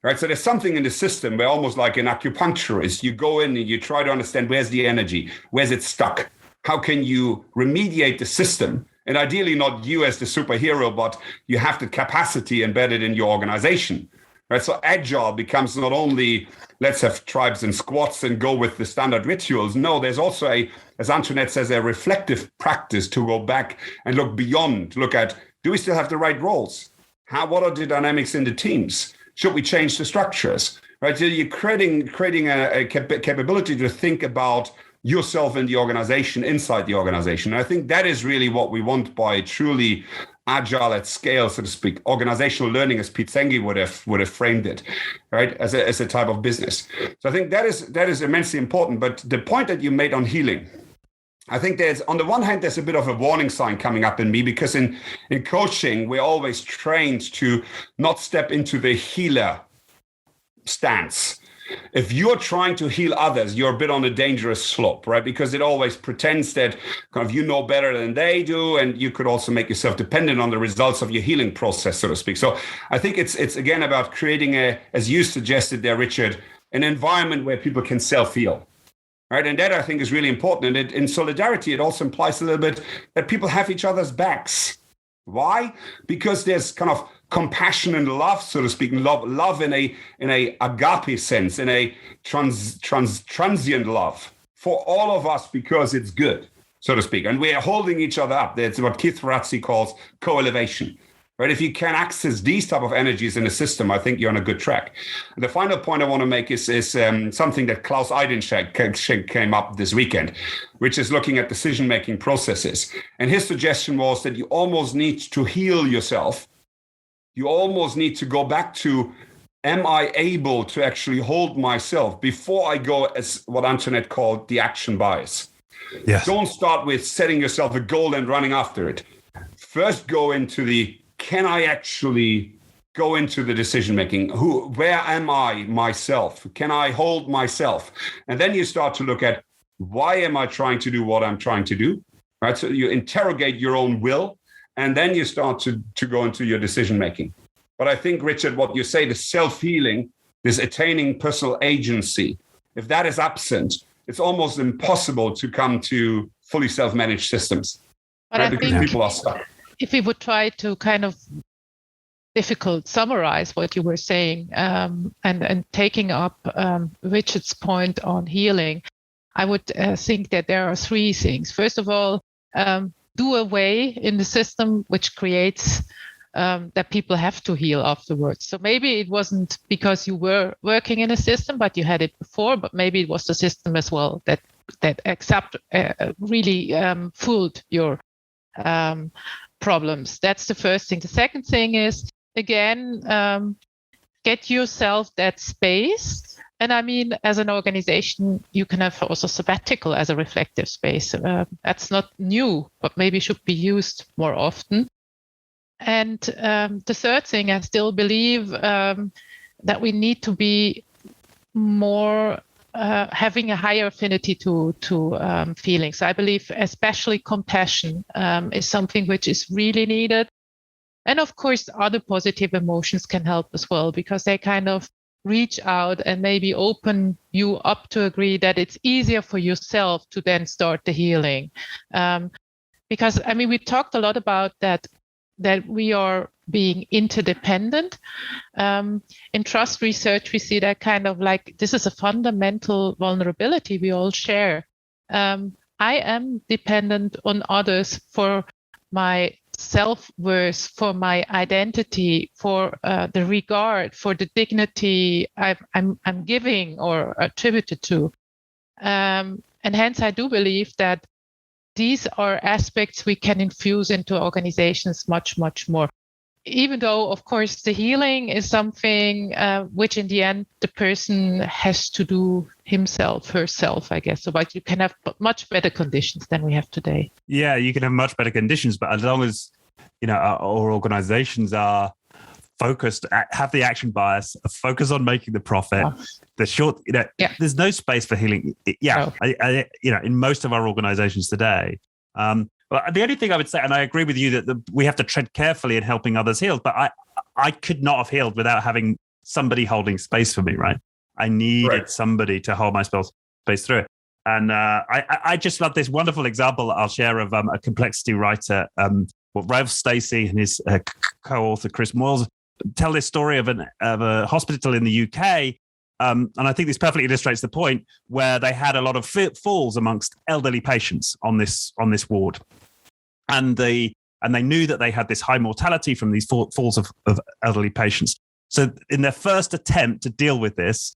Right? So there's something in the system where, almost like an acupuncturist, you go in and you try to understand where's the energy, where's it stuck? How can you remediate the system? And ideally not you as the superhero, but you have the capacity embedded in your organization. Right? So Agile becomes not only let's have tribes and squads and go with the standard rituals. No, there's also as Antionette says, a reflective practice to go back and look beyond, look at, do we still have the right roles? What are the dynamics in the teams? Should we change the structures? Right? So you're creating a capability to think about yourself in the organization, inside the organization. And I think that is really what we want by truly agile at scale, so to speak, organizational learning, as Pete Senge would have framed it, right, as a type of business. So I think that is immensely important. But the point that you made on healing, I think there's, on the one hand, there's a bit of a warning sign coming up in me, because in coaching, we're always trained to not step into the healer stance. If you're trying to heal others, you're a bit on a dangerous slope, right? Because it always pretends that you know better than they do, and you could also make yourself dependent on the results of your healing process, so to speak. So I think it's again about creating as you suggested there, Richard, an environment where people can self-heal, right? And that I think is really important. And in solidarity, it also implies a little bit that people have each other's backs. Why? Because there's compassion and love, so to speak, love in a agape sense, in a transient love for all of us, because it's good, so to speak. And we are holding each other up. That's what Keith Ferrazzi calls co-elevation. Right? If you can access these type of energies in the system, I think you're on a good track. And the final point I want to make is something that Klaus Eidenschenk came up this weekend, which is looking at decision-making processes. And his suggestion was that you almost need to heal yourself. You almost need to go back to, am I able to actually hold myself before I go, as what Antionette called the action bias. Yes. Don't start with setting yourself a goal and running after it. First go into can I actually go into the decision-making? Where am I myself? Can I hold myself? And then you start to look at, why am I trying to do what I'm trying to do? Right? So you interrogate your own will. and then you start to go into your decision making. But I think, Richard, what you say, the self-healing, this attaining personal agency, if that is absent, it's almost impossible to come to fully self-managed systems. But right? I Because think people are stuck. if we would try to kind of summarize what you were saying, and taking up Richard's point on healing, I would think that there are three things. First of all, do away in the system which creates that people have to heal afterwards. So maybe it wasn't because you were working in a system, but you had it before, but maybe it was the system as well that really fooled your problems. That's the first thing. The second thing is, again, get yourself that space. And I mean, as an organization, you can have also sabbatical as a reflective space. That's not new, but maybe should be used more often. And the third thing, I still believe that we need to be more having a higher affinity to feelings. I believe especially compassion is something which is really needed. And of course, other positive emotions can help as well, because they kind of reach out and maybe open you up to agree that it's easier for yourself to then start the healing. Because, I mean, we talked a lot about that we are being interdependent. In trust research, we see that kind of like, this is a fundamental vulnerability we all share. I am dependent on others for my self-worth, for my identity, for the regard, for the dignity I'm giving or attributed to. And hence, I do believe that these are aspects we can infuse into organizations much, much more. Even though, of course, the healing is something which in the end the person has to do himself, herself, I guess. So, but you can have much better conditions than we have today. Yeah, you can have much better conditions, but as long as our organizations are focused, have the action bias, focus on making the profit. There's no space for healing. No. In most of our organizations today. Well, the only thing I would say, and I agree with you that we have to tread carefully in helping others heal, but I could not have healed without having somebody holding space for me, right? I needed somebody to hold my space through it. And I just love this wonderful example I'll share of a complexity writer, Ralph Stacy and his co-author Chris Moyles tell this story of a hospital in the UK. And I think this perfectly illustrates the point where they had a lot of falls amongst elderly patients on this ward. And they knew that they had this high mortality from these falls of elderly patients. So in their first attempt to deal with this,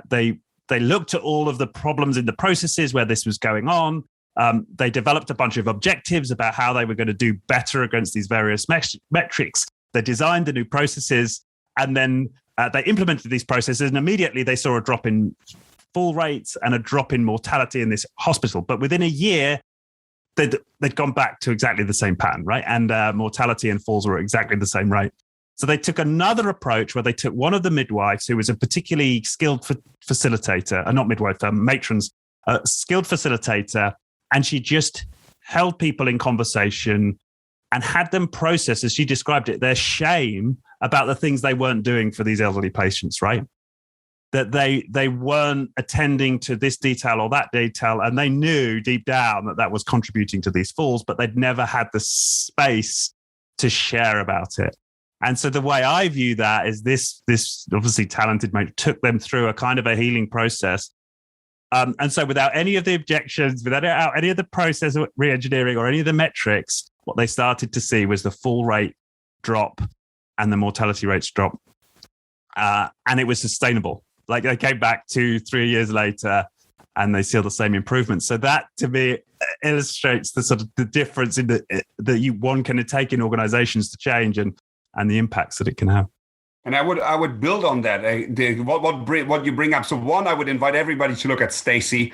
they looked at all of the problems in the processes where this was going on. They developed a bunch of objectives about how they were going to do better against these various metrics. They designed the new processes, and then they implemented these processes, and immediately they saw a drop in fall rates and a drop in mortality in this hospital. But within a year, they'd gone back to exactly the same pattern, right? And mortality and falls were exactly the same rate. So they took another approach where they took one of the midwives, who was a particularly skilled facilitator, not midwife, matrons, skilled facilitator, and she just held people in conversation and had them process, as she described it, their shame about the things they weren't doing for these elderly patients, right? That they weren't attending to this detail or that detail, and they knew deep down that was contributing to these falls, but they'd never had the space to share about it. And so the way I view that is this obviously talented mate took them through a kind of a healing process. And so without any of the objections, without any of the process re-engineering or any of the metrics, what they started to see was the fall rate drop and the mortality rates drop. And it was sustainable. Like they came back 2-3 years later and they saw the same improvements. So that to me illustrates the sort of the difference in one can take in organizations to change and the impacts that it can have. And I would build on that. What you bring up. So one, I would invite everybody to look at Stacy.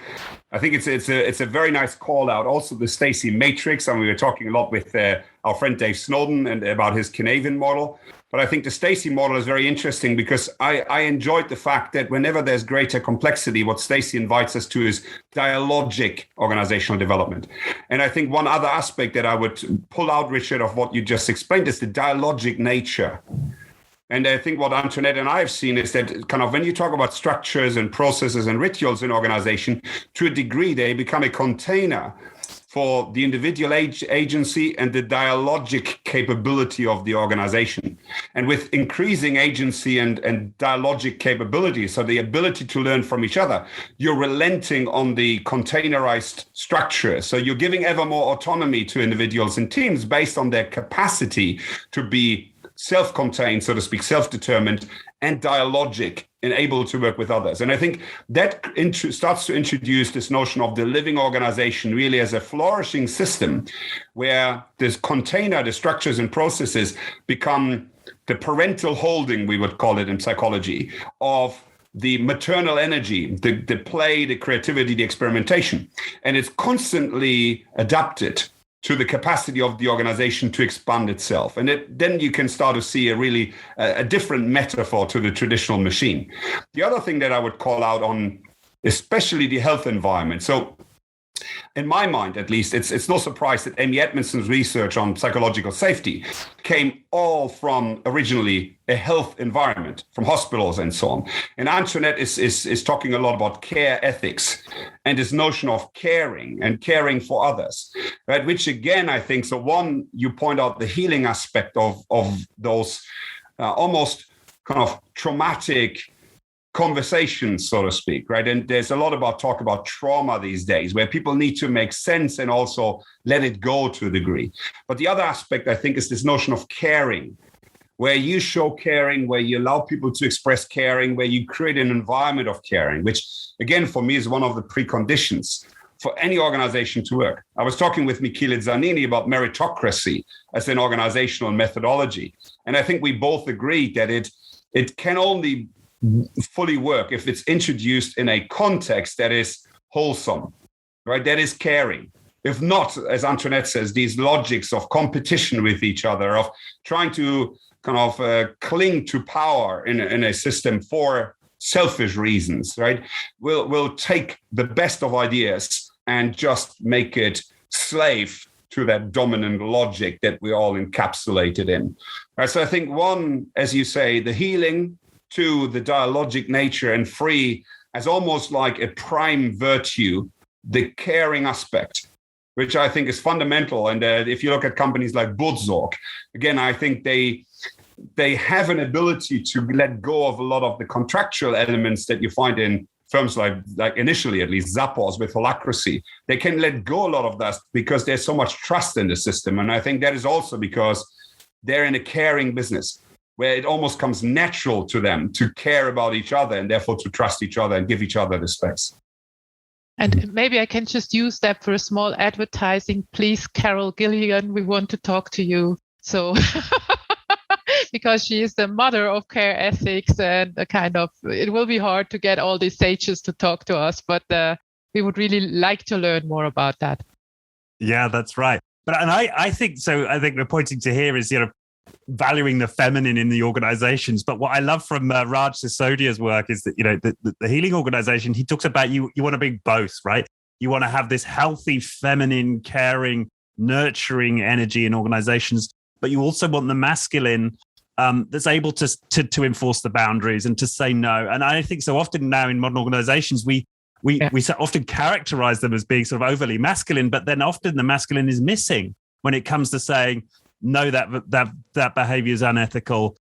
I think it's a very nice call out. Also the Stacy Matrix. And we were talking a lot with our friend Dave Snowden and about his Canadian model. But I think the Stacy model is very interesting because I enjoyed the fact that whenever there's greater complexity, what Stacy invites us to is dialogic organizational development. And I think one other aspect that I would pull out, Richard, of what you just explained is the dialogic nature. And I think what Antionette and I have seen is that kind of when you talk about structures and processes and rituals in organization, to a degree, they become a container for the individual agency and the dialogic capability of the organization. And with increasing agency and dialogic capability, so the ability to learn from each other, you're relenting on the containerized structure. So you're giving ever more autonomy to individuals and teams based on their capacity to be self-contained, so to speak, self-determined and dialogic and able to work with others. And I think that starts to introduce this notion of the living organization really as a flourishing system where this container, the structures and processes become the parental holding, we would call it in psychology, of the maternal energy, the play, the creativity, the experimentation. And it's constantly adapted to the capacity of the organization to expand itself. And then you can start to see a different metaphor to the traditional machine. The other thing that I would call out on, especially the health environment. So in my mind, at least, it's no surprise that Amy Edmondson's research on psychological safety came all from originally a health environment, from hospitals and so on. And Antionette is talking a lot about care ethics and this notion of caring and caring for others, right? Which again, I think, so one, you point out the healing aspect of those almost kind of traumatic conversations, so to speak, right? And there's a lot about talk about trauma these days where people need to make sense and also let it go to a degree. But the other aspect, I think, is this notion of caring, where you show caring, where you allow people to express caring, where you create an environment of caring, which again, for me is one of the preconditions for any organization to work. I was talking with Michele Zanini about meritocracy as an organizational methodology. And I think we both agreed that it can only fully work if it's introduced in a context that is wholesome, right? That is caring. If not, as Antoinette says, these logics of competition with each other, of trying to kind of cling to power in a system for selfish reasons, right? We'll take the best of ideas and just make it slave to that dominant logic that we're all encapsulated in. Right, so I think one, as you say, the healing, to the dialogic nature, and free as almost like a prime virtue, the caring aspect, which I think is fundamental. And if you look at companies like Burzorg, again, I think they have an ability to let go of a lot of the contractual elements that you find in firms like initially at least Zappos with holacracy. They can let go a lot of that because there's so much trust in the system. And I think that is also because they're in a caring business, where it almost comes natural to them to care about each other and therefore to trust each other and give each other the space. And maybe I can just use that for a small advertising. Please, Carol Gilligan, we want to talk to you. So, because she is the mother of care ethics, and it will be hard to get all these sages to talk to us, but we would really like to learn more about that. Yeah, that's right. And I think so. I think we're pointing to here is, valuing the feminine in the organizations. But what I love from Raj Sisodia's work is that, the healing organization, he talks about you want to be both, right? You want to have this healthy, feminine, caring, nurturing energy in organizations, but you also want the masculine that's able to enforce the boundaries and to say no. And I think so often now in modern organizations, we so often characterize them as being sort of overly masculine, but then often the masculine is missing when it comes to saying, no, that behavior is unethical.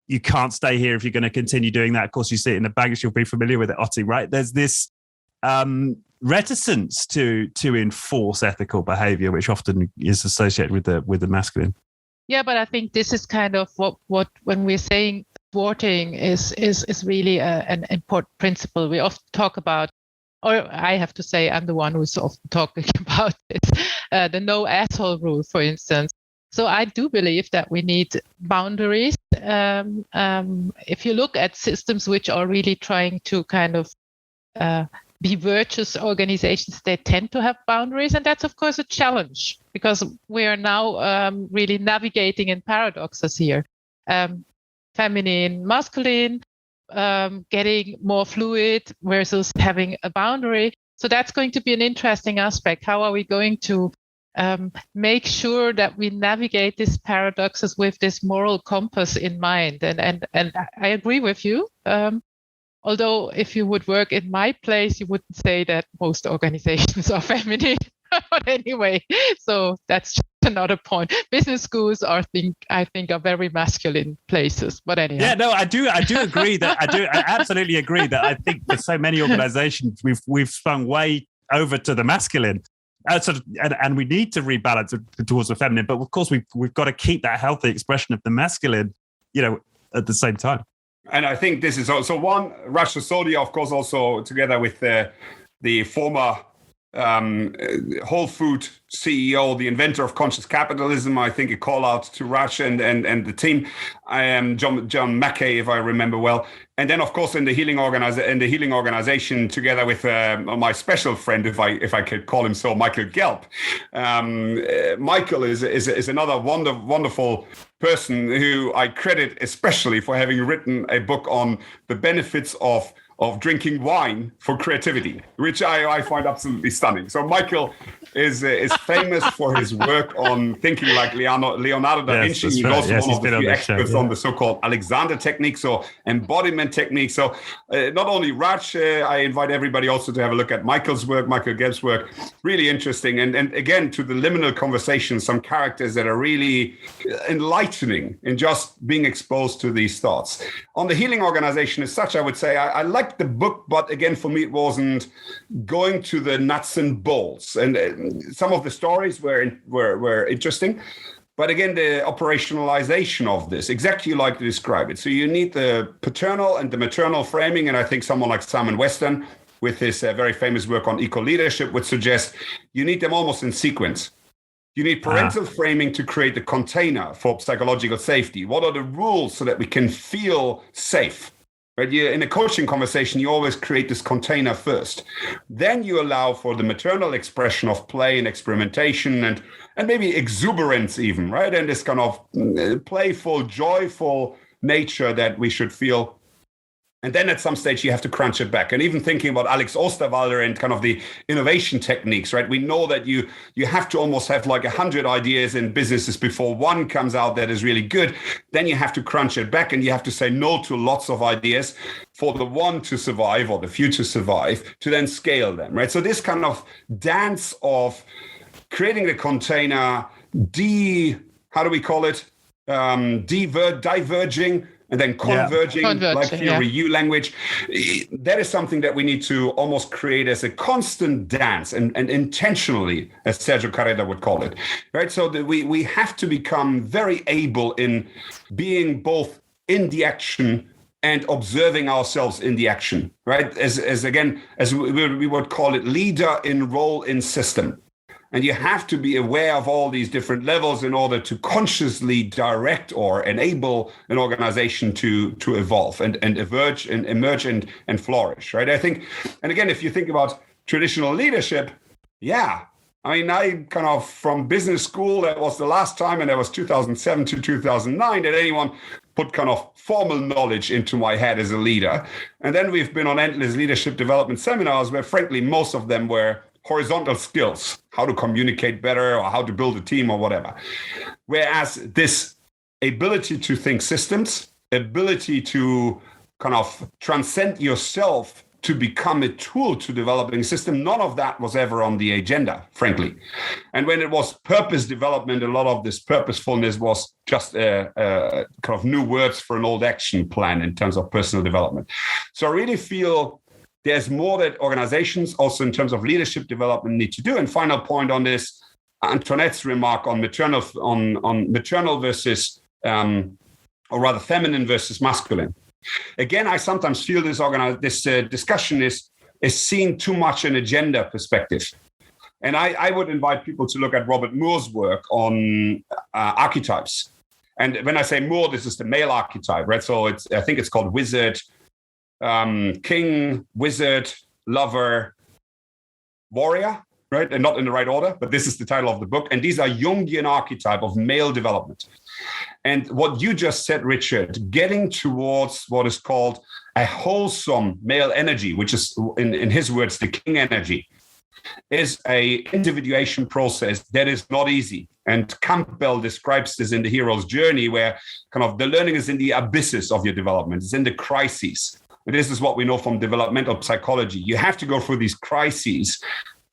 You can't stay here if you're going to continue doing that. Of course, you see it in the baggage. You'll be familiar with it, Otti, right? There's this reticence to enforce ethical behavior, which often is associated with the masculine. Yeah, but I think this is kind of what when we're saying thwarting is really an important principle. We often talk about, or I have to say, I'm the one who's often talking about it, the no asshole rule, for instance. So I do believe that we need boundaries. If you look at systems which are really trying to kind of be virtuous organizations, they tend to have boundaries. And that's, of course, a challenge because we are now really navigating in paradoxes here. feminine, masculine, getting more fluid versus having a boundary. So that's going to be an interesting aspect. How are we going to make sure that we navigate these paradoxes with this moral compass in mind? And I agree with you. Although if you would work in my place, you wouldn't say that most organizations are feminine. But anyway, so that's just another point. Business schools I think are very masculine places. But anyhow. Yeah, no, I do agree I absolutely agree that I think for so many organizations we've swung way over to the masculine. And we need to rebalance towards the feminine, but of course we've got to keep that healthy expression of the masculine, at the same time. And I think this is also one. Raj Sodhi, of course, also together with the former Whole Food CEO, the inventor of conscious capitalism. I think a call out to Raj and the team. I am John Mackey, if I remember well. And then, of course, in the healing organization, together with my special friend, if I could call him so, Michael Gelb. Michael is another wonderful person who I credit especially for having written a book on the benefits of drinking wine for creativity, which I find absolutely stunning. So Michael is famous for his work on thinking like Leonardo da Vinci. He's also one of the few experts on the so-called Alexander technique, so embodiment technique. So not only Raj, I invite everybody also to have a look at Michael's work, Michael Gelb's work. Really interesting. And again, to the liminal conversation, some characters that are really enlightening in just being exposed to these thoughts. On the healing organization as such, I would say I liked the book, but again, for me, it wasn't going to the nuts and bolts. And some of the stories were interesting. But again, the operationalization of this, exactly like you describe it. So you need the paternal and the maternal framing. And I think someone like Simon Weston, with his very famous work on eco-leadership, would suggest you need them almost in sequence. You need parental framing to create the container for psychological safety. What are the rules so that we can feel safe? Right? In a coaching conversation, you always create this container first. Then you allow for the maternal expression of play and experimentation and maybe exuberance even, right? And this kind of playful, joyful nature that we should feel. And then at some stage, you have to crunch it back. And even thinking about Alex Osterwalder and kind of the innovation techniques, right? We know that you have to almost have like 100 ideas in businesses before one comes out that is really good. Then you have to crunch it back and you have to say no to lots of ideas for the one to survive or the few to survive to then scale them, right? So this kind of dance of creating the container, diverging, and then converging, like theory, U language. That is something that we need to almost create as a constant dance and intentionally, as Sergio Carrera would call it, right? So that we have to become very able in being both in the action and observing ourselves in the action, right? As we would call it, leader in role in system. And you have to be aware of all these different levels in order to consciously direct or enable an organization to evolve and emerge and flourish, right? I think, and again, if you think about traditional leadership, I kind of from business school, that was the last time, and that was 2007 to 2009, that anyone put kind of formal knowledge into my head as a leader. And then we've been on endless leadership development seminars where, frankly, most of them were horizontal skills, how to communicate better or how to build a team or whatever. Whereas this ability to think systems, ability to kind of transcend yourself to become a tool to developing a system, none of that was ever on the agenda, frankly. And when it was purpose development, a lot of this purposefulness was just a kind of new words for an old action plan in terms of personal development. So I really feel there's more that organizations also in terms of leadership development need to do. And final point on this, Antoinette's remark on maternal versus, or rather feminine versus masculine. Again, I sometimes feel this discussion is seen too much in a gender perspective. And I would invite people to look at Robert Moore's work on archetypes. And when I say Moore, this is the male archetype, right? So I think it's called wizard, king, wizard, lover, warrior, right? And not in the right order, but this is the title of the book. And these are Jungian archetype of male development. And what you just said, Richard, getting towards what is called a wholesome male energy, which is, in his words, the king energy, is a individuation process that is not easy. And Campbell describes this in The Hero's Journey, where kind of the learning is in the abysses of your development. It's in the crises. And this is what we know from developmental psychology. You have to go through these crises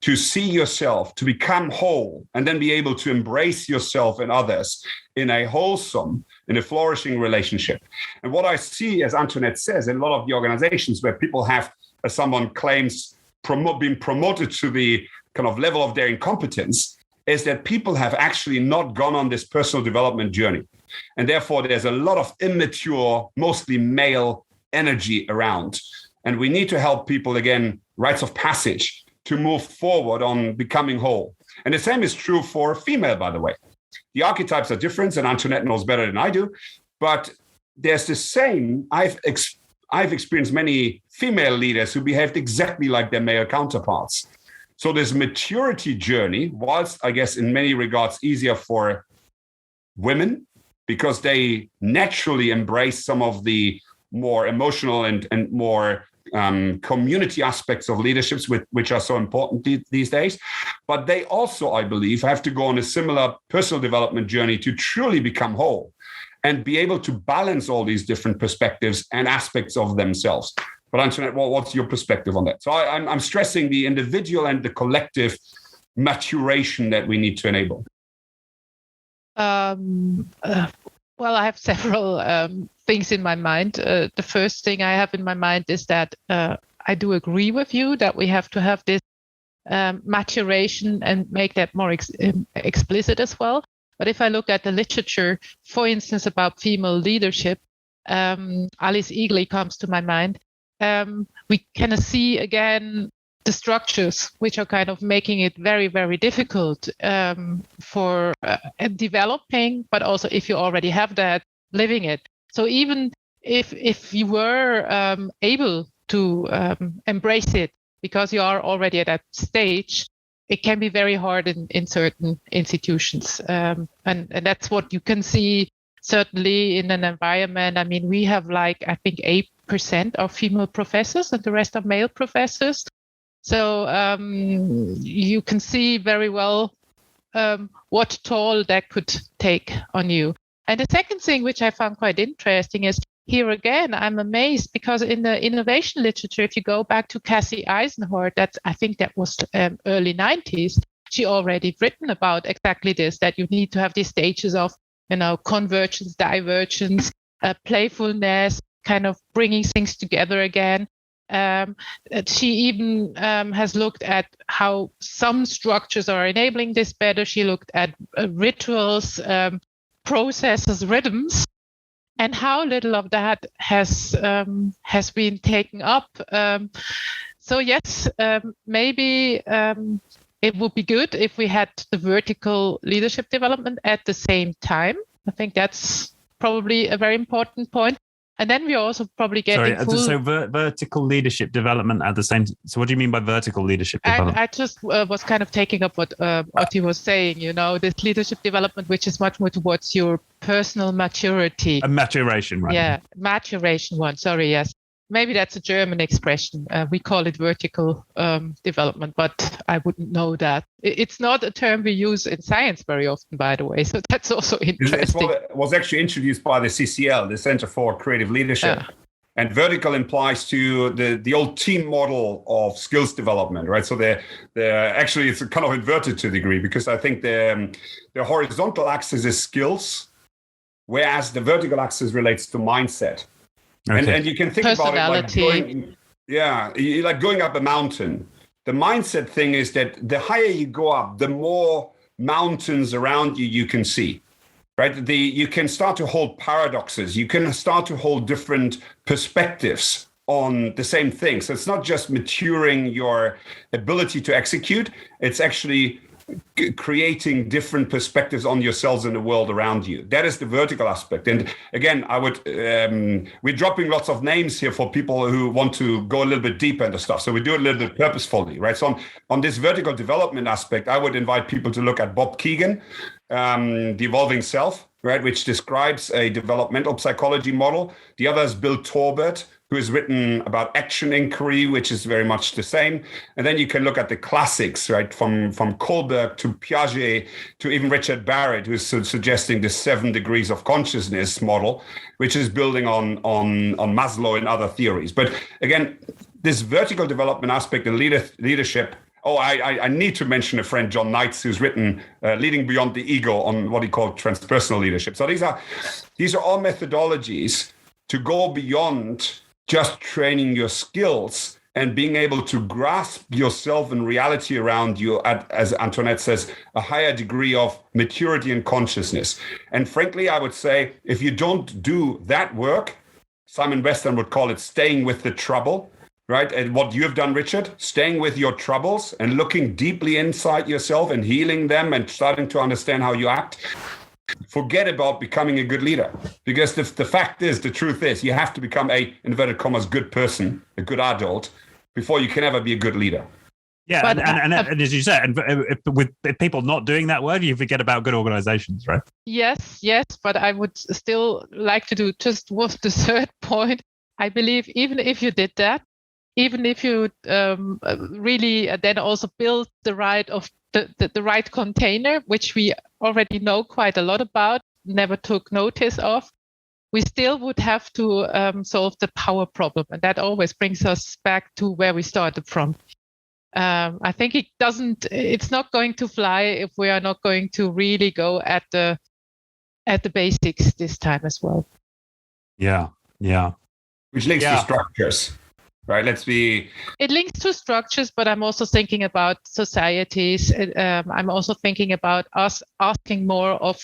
to see yourself, to become whole, and then be able to embrace yourself and others in a wholesome, in a flourishing relationship. And what I see, as Antoinette says, in a lot of the organizations where people have, as someone claims, been promoted to the kind of level of their incompetence, is that people have actually not gone on this personal development journey. And therefore, there's a lot of immature, mostly male energy around. And we need to help people, again, rites of passage, to move forward on becoming whole. And the same is true for female, by the way. The archetypes are different, and Antionette knows better than I do, but there's the same. I've experienced many female leaders who behaved exactly like their male counterparts. So this maturity journey, whilst I guess in many regards easier for women, because they naturally embrace some of the more emotional and more community aspects of leaderships, which are so important these days. But they also, I believe, have to go on a similar personal development journey to truly become whole and be able to balance all these different perspectives and aspects of themselves. But Antionette, what's your perspective on that? So I'm stressing the individual and the collective maturation that we need to enable. Well, I have several things in my mind. The first thing I have in my mind is that I do agree with you that we have to have this maturation and make that more explicit as well. But if I look at the literature, for instance, about female leadership, Alice Eagley comes to my mind. We kind of see again the structures which are kind of making it very, very difficult for developing, but also if you already have that, living it. So even if you were able to embrace it because you are already at that stage, it can be very hard in certain institutions. And that's what you can see certainly in an environment. I mean, we have I think 8% of female professors and the rest are male professors. So you can see very well what toll that could take on you. And the second thing, which I found quite interesting, is here again, I'm amazed because in the innovation literature, if you go back to Cassie Eisenhardt, I think that was early 90s, she already written about exactly this, that you need to have these stages of, convergence, divergence, playfulness, kind of bringing things together again. She even has looked at how some structures are enabling this better. She looked at rituals, processes, rhythms, and how little of that has been taken up. So yes, maybe it would be good if we had the vertical leadership development at the same time. I think that's probably a very important point. And then we're also probably getting vertical leadership development at the same. So what do you mean by vertical leadership development? I just was kind of taking up what Otti was saying. This leadership development, which is much more towards your personal maturity. A maturation, right? Yeah, maturation one. Sorry, yes. Maybe that's a German expression. We call it vertical development, but I wouldn't know that. It's not a term we use in science very often, by the way. So that's also interesting. It was actually introduced by the CCL, the Center for Creative Leadership. And vertical implies to the old team model of skills development, right? So they're actually, it's kind of inverted to a degree, because I think the horizontal axis is skills, whereas the vertical axis relates to mindset. Okay. And you can think about it like going up a mountain. The mindset thing is that the higher you go up, the more mountains around you can see, right? You can start to hold paradoxes. You can start to hold different perspectives on the same thing. So it's not just maturing your ability to execute. It's actually creating different perspectives on yourselves and the world around you. That is the vertical aspect. And again, we're dropping lots of names here for people who want to go a little bit deeper into stuff. So we do it a little bit purposefully, right? So on this vertical development aspect, I would invite people to look at Bob Keegan, The Evolving Self. right, which describes a developmental psychology model. The other is Bill Torbert, who has written about action inquiry, which is very much the same. And then you can look at the classics, right, from Kohlberg to Piaget to even Richard Barrett, who's suggesting the 7 degrees of consciousness model, which is building on Maslow and other theories. But again, this vertical development aspect and leadership. Oh, I need to mention a friend, John Knights, who's written Leading Beyond the Ego on what he called transpersonal leadership. So these are all methodologies to go beyond just training your skills and being able to grasp yourself and reality around you at, as Antoinette says, a higher degree of maturity and consciousness. And frankly, I would say if you don't do that work, Simon Weston would call it staying with the trouble, right? And what you have done, Richard, staying with your troubles and looking deeply inside yourself and healing them and starting to understand how you act. Forget about becoming a good leader, because the fact is, the truth is, you have to become a, inverted commas, good person, a good adult, before you can ever be a good leader. Yeah, but, and as you said, with people not doing that work, you forget about good organizations, right? Yes, but I would still like to do just with the third point. I believe even if you did that, even if you really then also build the right container, which we already know quite a lot about, never took notice of, we still would have to solve the power problem. And that always brings us back to where we started from. I think it's not going to fly if we are not going to really go at the basics this time as well. Yeah. Which links to structures. Right, It links to structures, but I'm also thinking about societies. I'm also thinking about us asking more of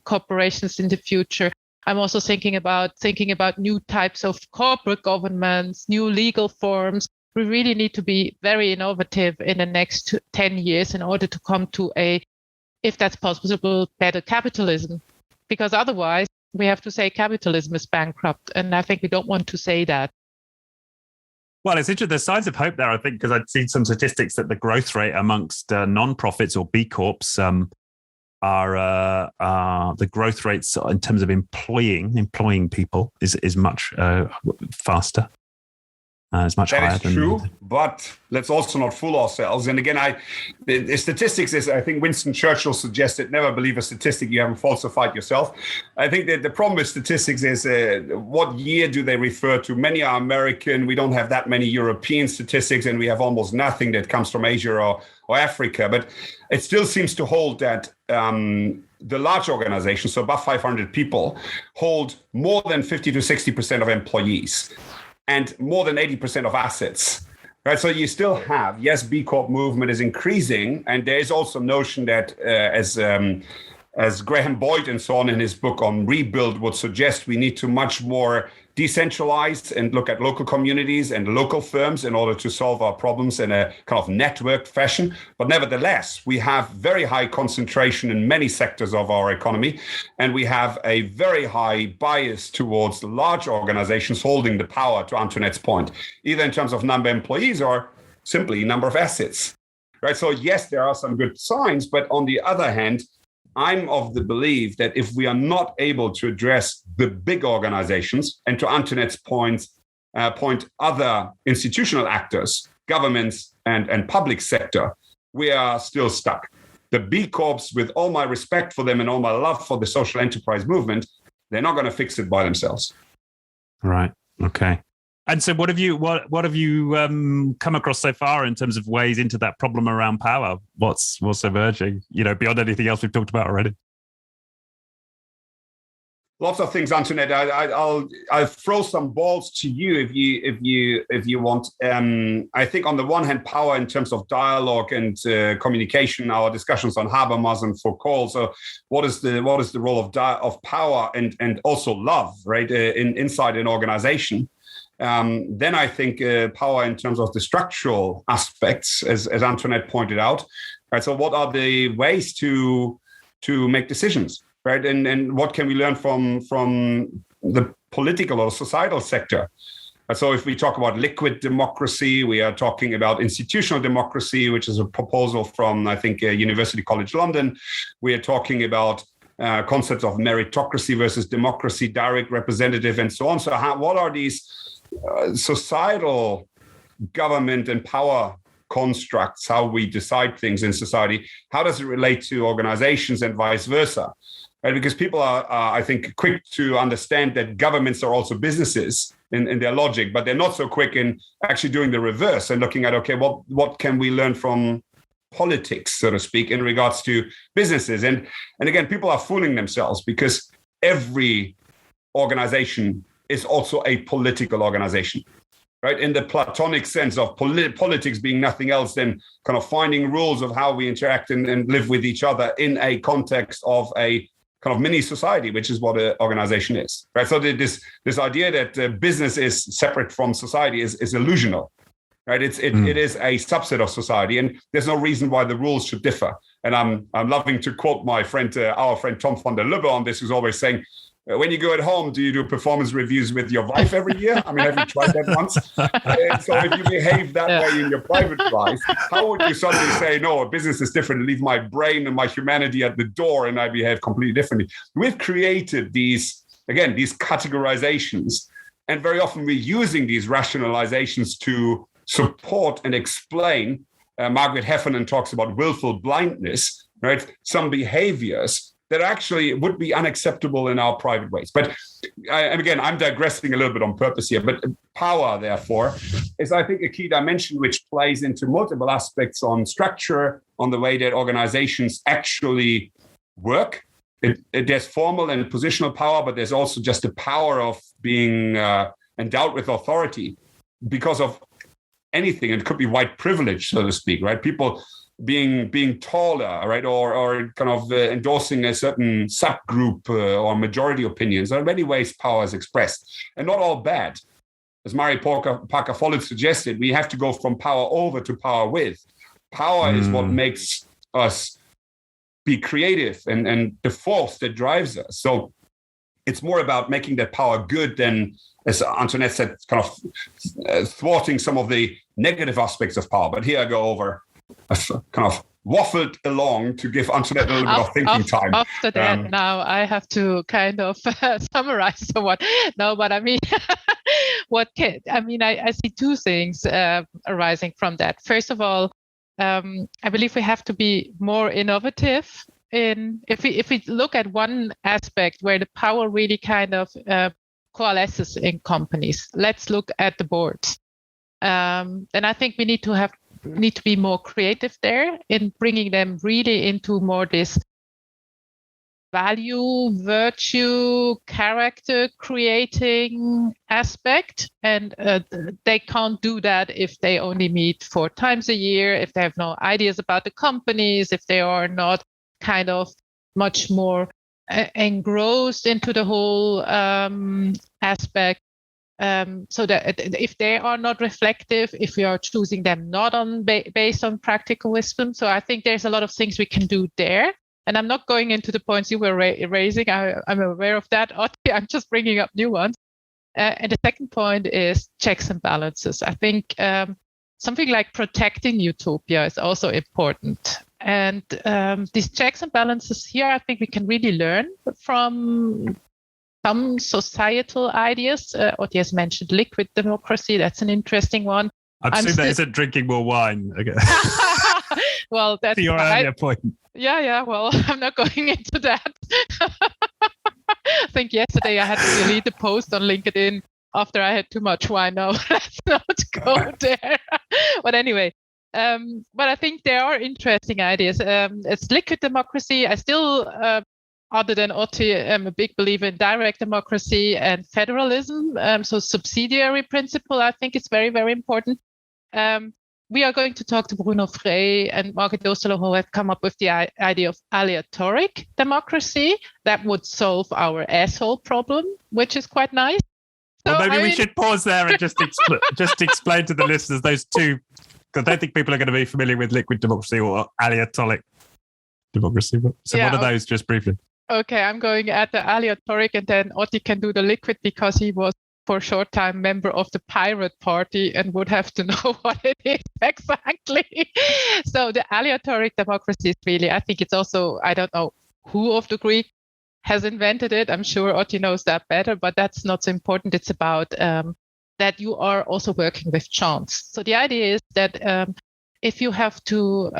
corporations in the future. I'm also thinking about new types of corporate governments, new legal forms. We really need to be very innovative in the next 10 years in order to come to if that's possible, better capitalism. Because otherwise, we have to say capitalism is bankrupt, and I think we don't want to say that. Well, it's interesting. There's signs of hope there, I think, because I'd seen some statistics that the growth rate amongst non-profits or B Corps are the growth rates in terms of employing people is much faster. It's much higher. That is true, but let's also not fool ourselves. And again, the statistics is, I think Winston Churchill suggested, never believe a statistic you haven't falsified yourself. I think that the problem with statistics is what year do they refer to? Many are American. We don't have that many European statistics, and we have almost nothing that comes from Asia or Africa. But it still seems to hold that the large organizations, so above 500 people, hold more than 50 to 60% of employees and more than 80% of assets, right? So you still have, yes, B Corp movement is increasing, and there is also a notion that as Graham Boyd and so on in his book on Rebuild would suggest, we need to much more decentralize and look at local communities and local firms in order to solve our problems in a kind of networked fashion. But nevertheless, we have very high concentration in many sectors of our economy, and we have a very high bias towards large organizations holding the power, to Antoinette's point, either in terms of number of employees or simply number of assets, right? So yes, there are some good signs, but on the other hand, I'm of the belief that if we are not able to address the big organizations, and to Antoinette's point, other institutional actors, governments and public sector, we are still stuck. The B Corps, with all my respect for them and all my love for the social enterprise movement, they're not going to fix it by themselves. Right. Okay. And so what have you come across so far in terms of ways into that problem around power? What's emerging, beyond anything else we've talked about already? Lots of things, Antionette. I'll throw some balls to you if you want. I think on the one hand, power in terms of dialogue and communication. Our discussions on Habermas and Foucault. So, what is the role of power and also love, right? Inside an organization. Then I think power in terms of the structural aspects, as Antoinette pointed out. Right. So, what are the ways to make decisions? Right, and what can we learn from the political or societal sector? So if we talk about liquid democracy, we are talking about institutional democracy, which is a proposal from, I think, University College London. We are talking about concepts of meritocracy versus democracy, direct representative, and so on. So what are these societal government and power constructs, how we decide things in society? How does it relate to organizations and vice versa? Right? Because people are, I think, quick to understand that governments are also businesses in their logic, but they're not so quick in actually doing the reverse and looking at, okay, what can we learn from politics, so to speak, in regards to businesses? And again, people are fooling themselves, because every organization is also a political organization, right? In the Platonic sense of politics being nothing else than kind of finding rules of how we interact and live with each other in a context of a kind of mini society, which is what an organization is, right? So this idea that business is separate from society is illusional, right? It is a subset of society, and there's no reason why the rules should differ. And I'm loving to quote my friend, our friend Tom van der Lubbe on this, who's always saying, when you go at home, do you do performance reviews with your wife every year? I mean, have you tried that once? So if you behave that way in your private life, how would you suddenly say, no, a business is different, leave my brain and my humanity at the door and I behave completely differently? We've created these categorizations, and very often we're using these rationalizations to support and explain. Margaret Heffernan talks about willful blindness, right? Some behaviors that actually would be unacceptable in our private ways. But and again, I'm digressing a little bit on purpose here, but power, therefore, is, I think, a key dimension which plays into multiple aspects on structure, on the way that organizations actually work. There's formal and positional power, but there's also just the power of being endowed with authority because of anything. It could be white privilege, so to speak, right? People being taller, right, or kind of endorsing a certain subgroup or majority opinions. There are many ways power is expressed, and not all bad. As Mary Parker Follett suggested, we have to go from power over to power with. Power is what makes us be creative and the force that drives us. So it's more about making that power good than, as Antionette said, kind of thwarting some of the negative aspects of power. But here I go over. I've kind of waffled along to give Antionette a little bit of thinking time. After that, now I have to kind of summarize somewhat. No, but I mean, I see two things arising from that. First of all, I believe we have to be more innovative. If we look at one aspect where the power really kind of coalesces in companies, let's look at the boards. Then I think we need to be more creative there in bringing them really into more this value, virtue, character creating aspect. And they can't do that if they only meet 4 times a year, if they have no ideas about the companies, if they are not kind of much more engrossed into the whole aspect. So that if they are not reflective, if we are choosing them not on based on practical wisdom. So I think there's a lot of things we can do there. And I'm not going into the points you were raising. I'm aware of that, Otti. I'm just bringing up new ones. And the second point is checks and balances. I think something like protecting utopia is also important. And these checks and balances here, I think we can really learn from some societal ideas. Otti has mentioned liquid democracy. That's an interesting one. I've seen that isn't drinking more wine. Okay. Well, that's your earlier point. Yeah. Well, I'm not going into that. I think yesterday I had to delete a post on LinkedIn after I had too much wine. No, let's not go there. But anyway, but I think there are interesting ideas. It's liquid democracy. I still, other than Otti, am a big believer in direct democracy and federalism. So subsidiary principle, I think is very, very important. We are going to talk to Bruno Frey and Margaret Osterloh, who have come up with the idea of aleatoric democracy that would solve our asshole problem, which is quite nice. So, well, maybe we should pause there and just explain to the listeners those two, because I don't think people are going to be familiar with liquid democracy or aleatoric democracy. So what are those, just briefly? Okay, I'm going at the aleatoric, and then Otti can do the liquid because he was for a short time member of the Pirate Party and would have to know what it is exactly. So the aleatoric democracy is really, I think it's also, I don't know who of the Greek has invented it. I'm sure Otti knows that better, but that's not so important. It's about that you are also working with chance. So the idea is that if you have to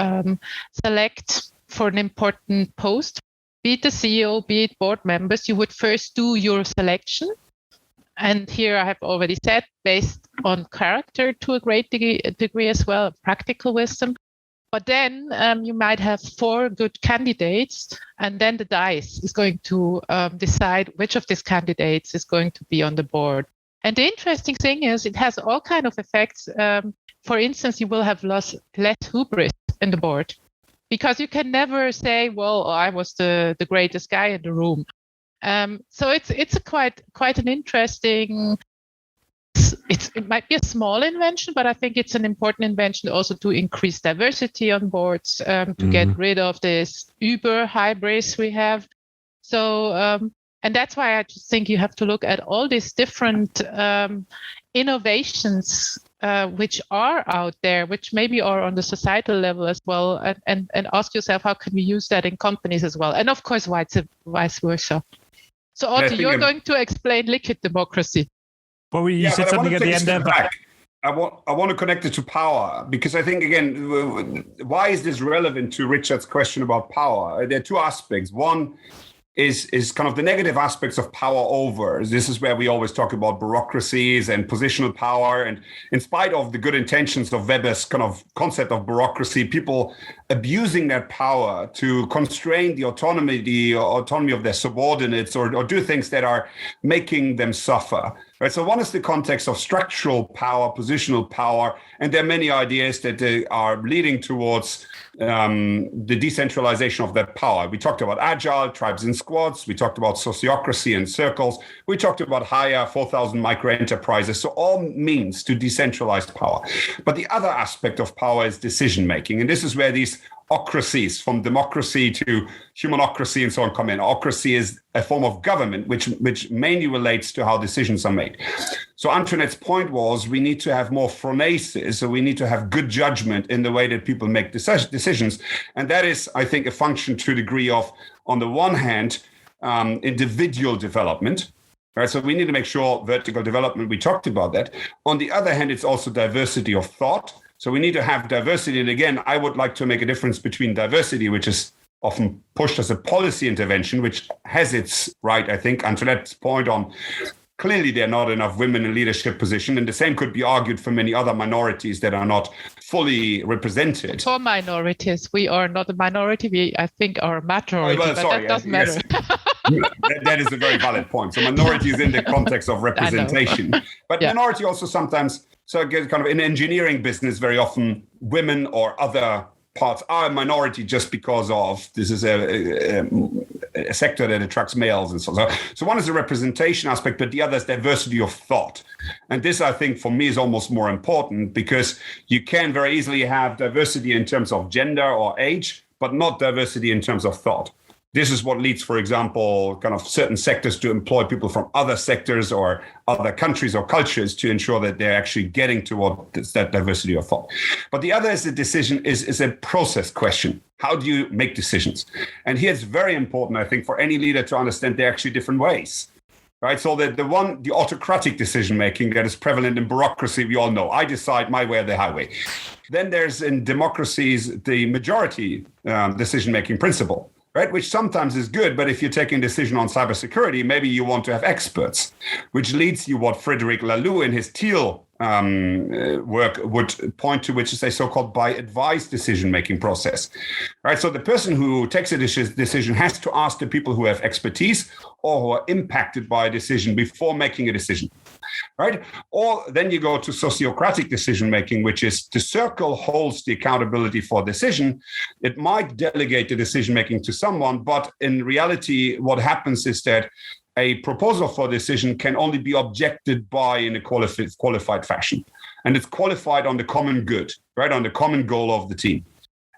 select for an important post, be it the CEO, be it board members, you would first do your selection. And here I have already said, based on character to a great degree as well, practical wisdom. But then you might have 4 good candidates, and then the dice is going to decide which of these candidates is going to be on the board. And the interesting thing is it has all kinds of effects. For instance, you will have less hubris in the board, because you can never say, well, I was the greatest guy in the room. So it's a quite an interesting. It might be a small invention, but I think it's an important invention also to increase diversity on boards, to get rid of this uber hybris we have. So, and that's why I just think you have to look at all these different innovations which are out there, which maybe are on the societal level as well, and ask yourself, how can we use that in companies as well? And of course, vice versa. So, Otti, you're going to explain liquid democracy. Well, you said something at the end there. I want to connect it to power, because I think, again, why is this relevant to Richard's question about power? There are 2 aspects. One is kind of the negative aspects of power over. This is where we always talk about bureaucracies and positional power. And in spite of the good intentions of Weber's kind of concept of bureaucracy, people abusing that power to constrain the autonomy of their subordinates or do things that are making them suffer. Right. So one is the context of structural power, positional power, and there are many ideas that are leading towards the decentralization of that power. We talked about agile, tribes and squads. We talked about sociocracy and circles. We talked about higher 4,000 micro enterprises. So all means to decentralize power. But the other aspect of power is decision making. And this is where these ocracies, from democracy to humanocracy and so on, come in. Ocracy is a form of government which mainly relates to how decisions are made. So Antoinette's point was we need to have more phronesis, so we need to have good judgment in the way that people make decisions. And that is, I think, a function to a degree of, on the one hand, individual development. Right, so we need to make sure vertical development, we talked about that. On the other hand, it's also diversity of thought. So we need to have diversity. And again, I would like to make a difference between diversity, which is often pushed as a policy intervention, which has its right, I think. Antoinette's point on clearly there are not enough women in leadership position. And the same could be argued for many other minorities that are not fully represented. For minorities, we are not a minority. We, I think, are a majority, but that doesn't matter. That is a very valid point. So minorities in the context of representation. But minority also sometimes, so again, kind of in engineering business, very often women or other parts are a minority just because of this is a sector that attracts males and so on. So one is the representation aspect, but the other is diversity of thought. And this, I think, for me is almost more important, because you can very easily have diversity in terms of gender or age, but not diversity in terms of thought. This is what leads, for example, kind of certain sectors to employ people from other sectors or other countries or cultures to ensure that they're actually getting towards that diversity of thought. But the other is the decision is a process question. How do you make decisions? And here it's very important, I think, for any leader to understand there are actually different ways. Right. So the autocratic decision making that is prevalent in bureaucracy, we all know. I decide my way or the highway. Then there's in democracies the majority decision making principle. Right, which sometimes is good, but if you're taking a decision on cybersecurity, maybe you want to have experts, which leads you what Frederic Laloux in his Thiel work would point to, which is a so-called by advice decision-making process. Right, so the person who takes a decision has to ask the people who have expertise or who are impacted by a decision before making a decision. Right? Or then you go to sociocratic decision-making, which is the circle holds the accountability for decision. It might delegate the decision-making to someone, but in reality, what happens is that a proposal for decision can only be objected by in a qualified fashion. And it's qualified on the common good, right? On the common goal of the team.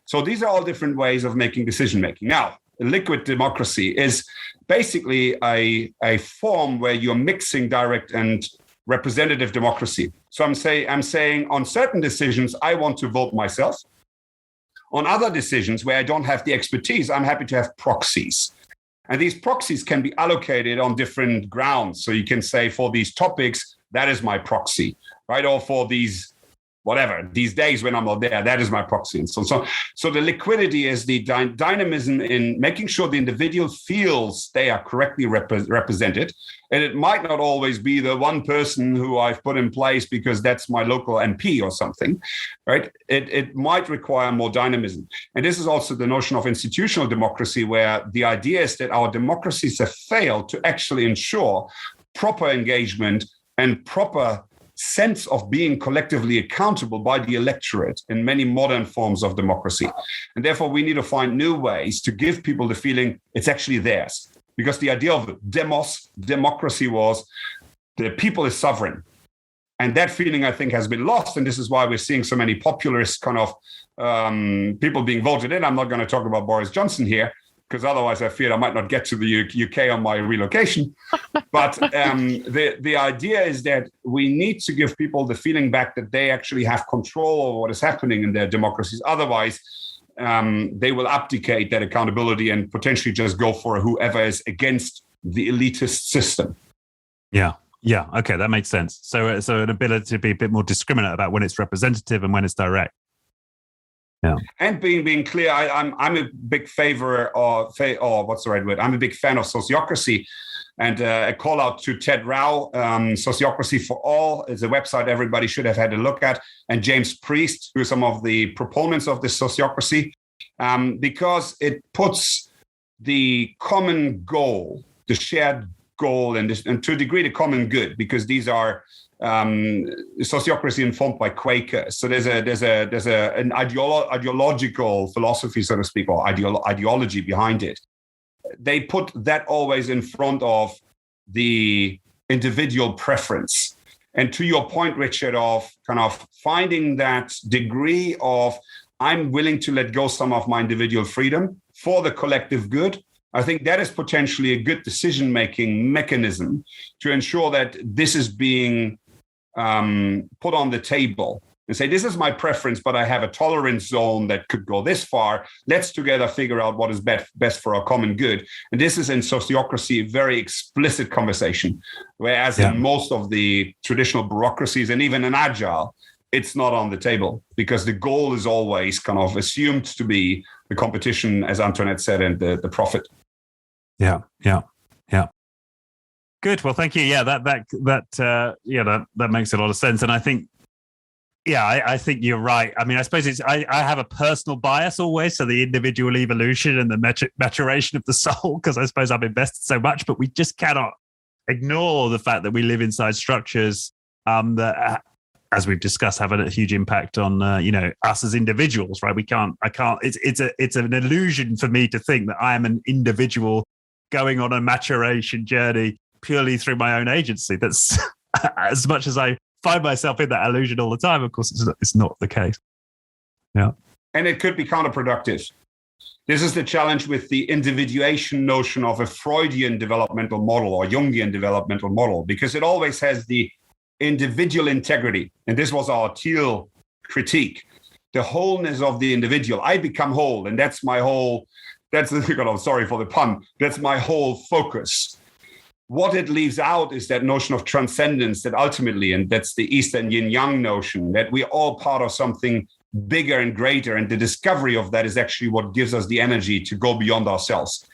So these are all different ways of making decision-making. Now, liquid democracy is basically a form where you're mixing direct and representative democracy. So I'm saying on certain decisions, I want to vote myself. On other decisions where I don't have the expertise, I'm happy to have proxies. And these proxies can be allocated on different grounds. So you can say for these topics, that is my proxy, right? Or for these, whatever, these days when I'm not there, that is my proxy. And so the liquidity is the dynamism in making sure the individual feels they are correctly represented. And it might not always be the one person who I've put in place because that's my local MP or something, right? It might require more dynamism. And this is also the notion of institutional democracy, where the idea is that our democracies have failed to actually ensure proper engagement and proper sense of being collectively accountable by the electorate in many modern forms of democracy. And therefore, we need to find new ways to give people the feeling it's actually theirs. Because the idea of democracy was the people is sovereign. And that feeling, I think, has been lost. And this is why we're seeing so many populist kind of people being voted in. I'm not going to talk about Boris Johnson here, because otherwise I feared I might not get to the UK on my relocation. But the idea is that we need to give people the feeling back that they actually have control over what is happening in their democracies. Otherwise, they will abdicate that accountability and potentially just go for whoever is against the elitist system. Yeah. Okay, that makes sense. So an ability to be a bit more discriminate about when it's representative and when it's direct. Yeah, and being clear, I'm a big favor of, or what's the right word? I'm a big fan of sociocracy, and a call out to Ted Rao. Sociocracy for All is a website everybody should have had a look at, and James Priest, who are some of the proponents of this sociocracy, because it puts the common goal, the shared goal, and to a degree the common good, because these are sociocracy informed by Quakers. So there's an ideological philosophy, so to speak, or ideology behind it. They put that always in front of the individual preference. And to your point, Richard, of kind of finding that degree of I'm willing to let go some of my individual freedom for the collective good, I think that is potentially a good decision-making mechanism to ensure that this is being put on the table and say, this is my preference, but I have a tolerance zone that could go this far. Let's together figure out what is best for our common good. And this is in sociocracy, a very explicit conversation, whereas in most of the traditional bureaucracies and even in Agile, it's not on the table because the goal is always kind of assumed to be the competition, as Antoinette said, and the profit. Yeah. Good. Well, thank you. Yeah, that makes a lot of sense. And I think, I think you're right. I mean, I suppose I have a personal bias always, so the individual evolution and the maturation of the soul, because I suppose I've invested so much, but we just cannot ignore the fact that we live inside structures that, as we've discussed, have a huge impact on us as individuals, right? It's an illusion for me to think that I am an individual going on a maturation journey purely through my own agency. That's as much as I find myself in that illusion all the time. Of course, it's not the case. Yeah. And it could be counterproductive. This is the challenge with the individuation notion of a Freudian developmental model or Jungian developmental model, because it always has the individual integrity. And this was our Thiel critique, the wholeness of the individual. I become whole, and that's my whole, I'm sorry for the pun, that's my whole focus. What it leaves out is that notion of transcendence that ultimately, and that's the Eastern yin-yang notion, that we're all part of something bigger and greater. And the discovery of that is actually what gives us the energy to go beyond ourselves.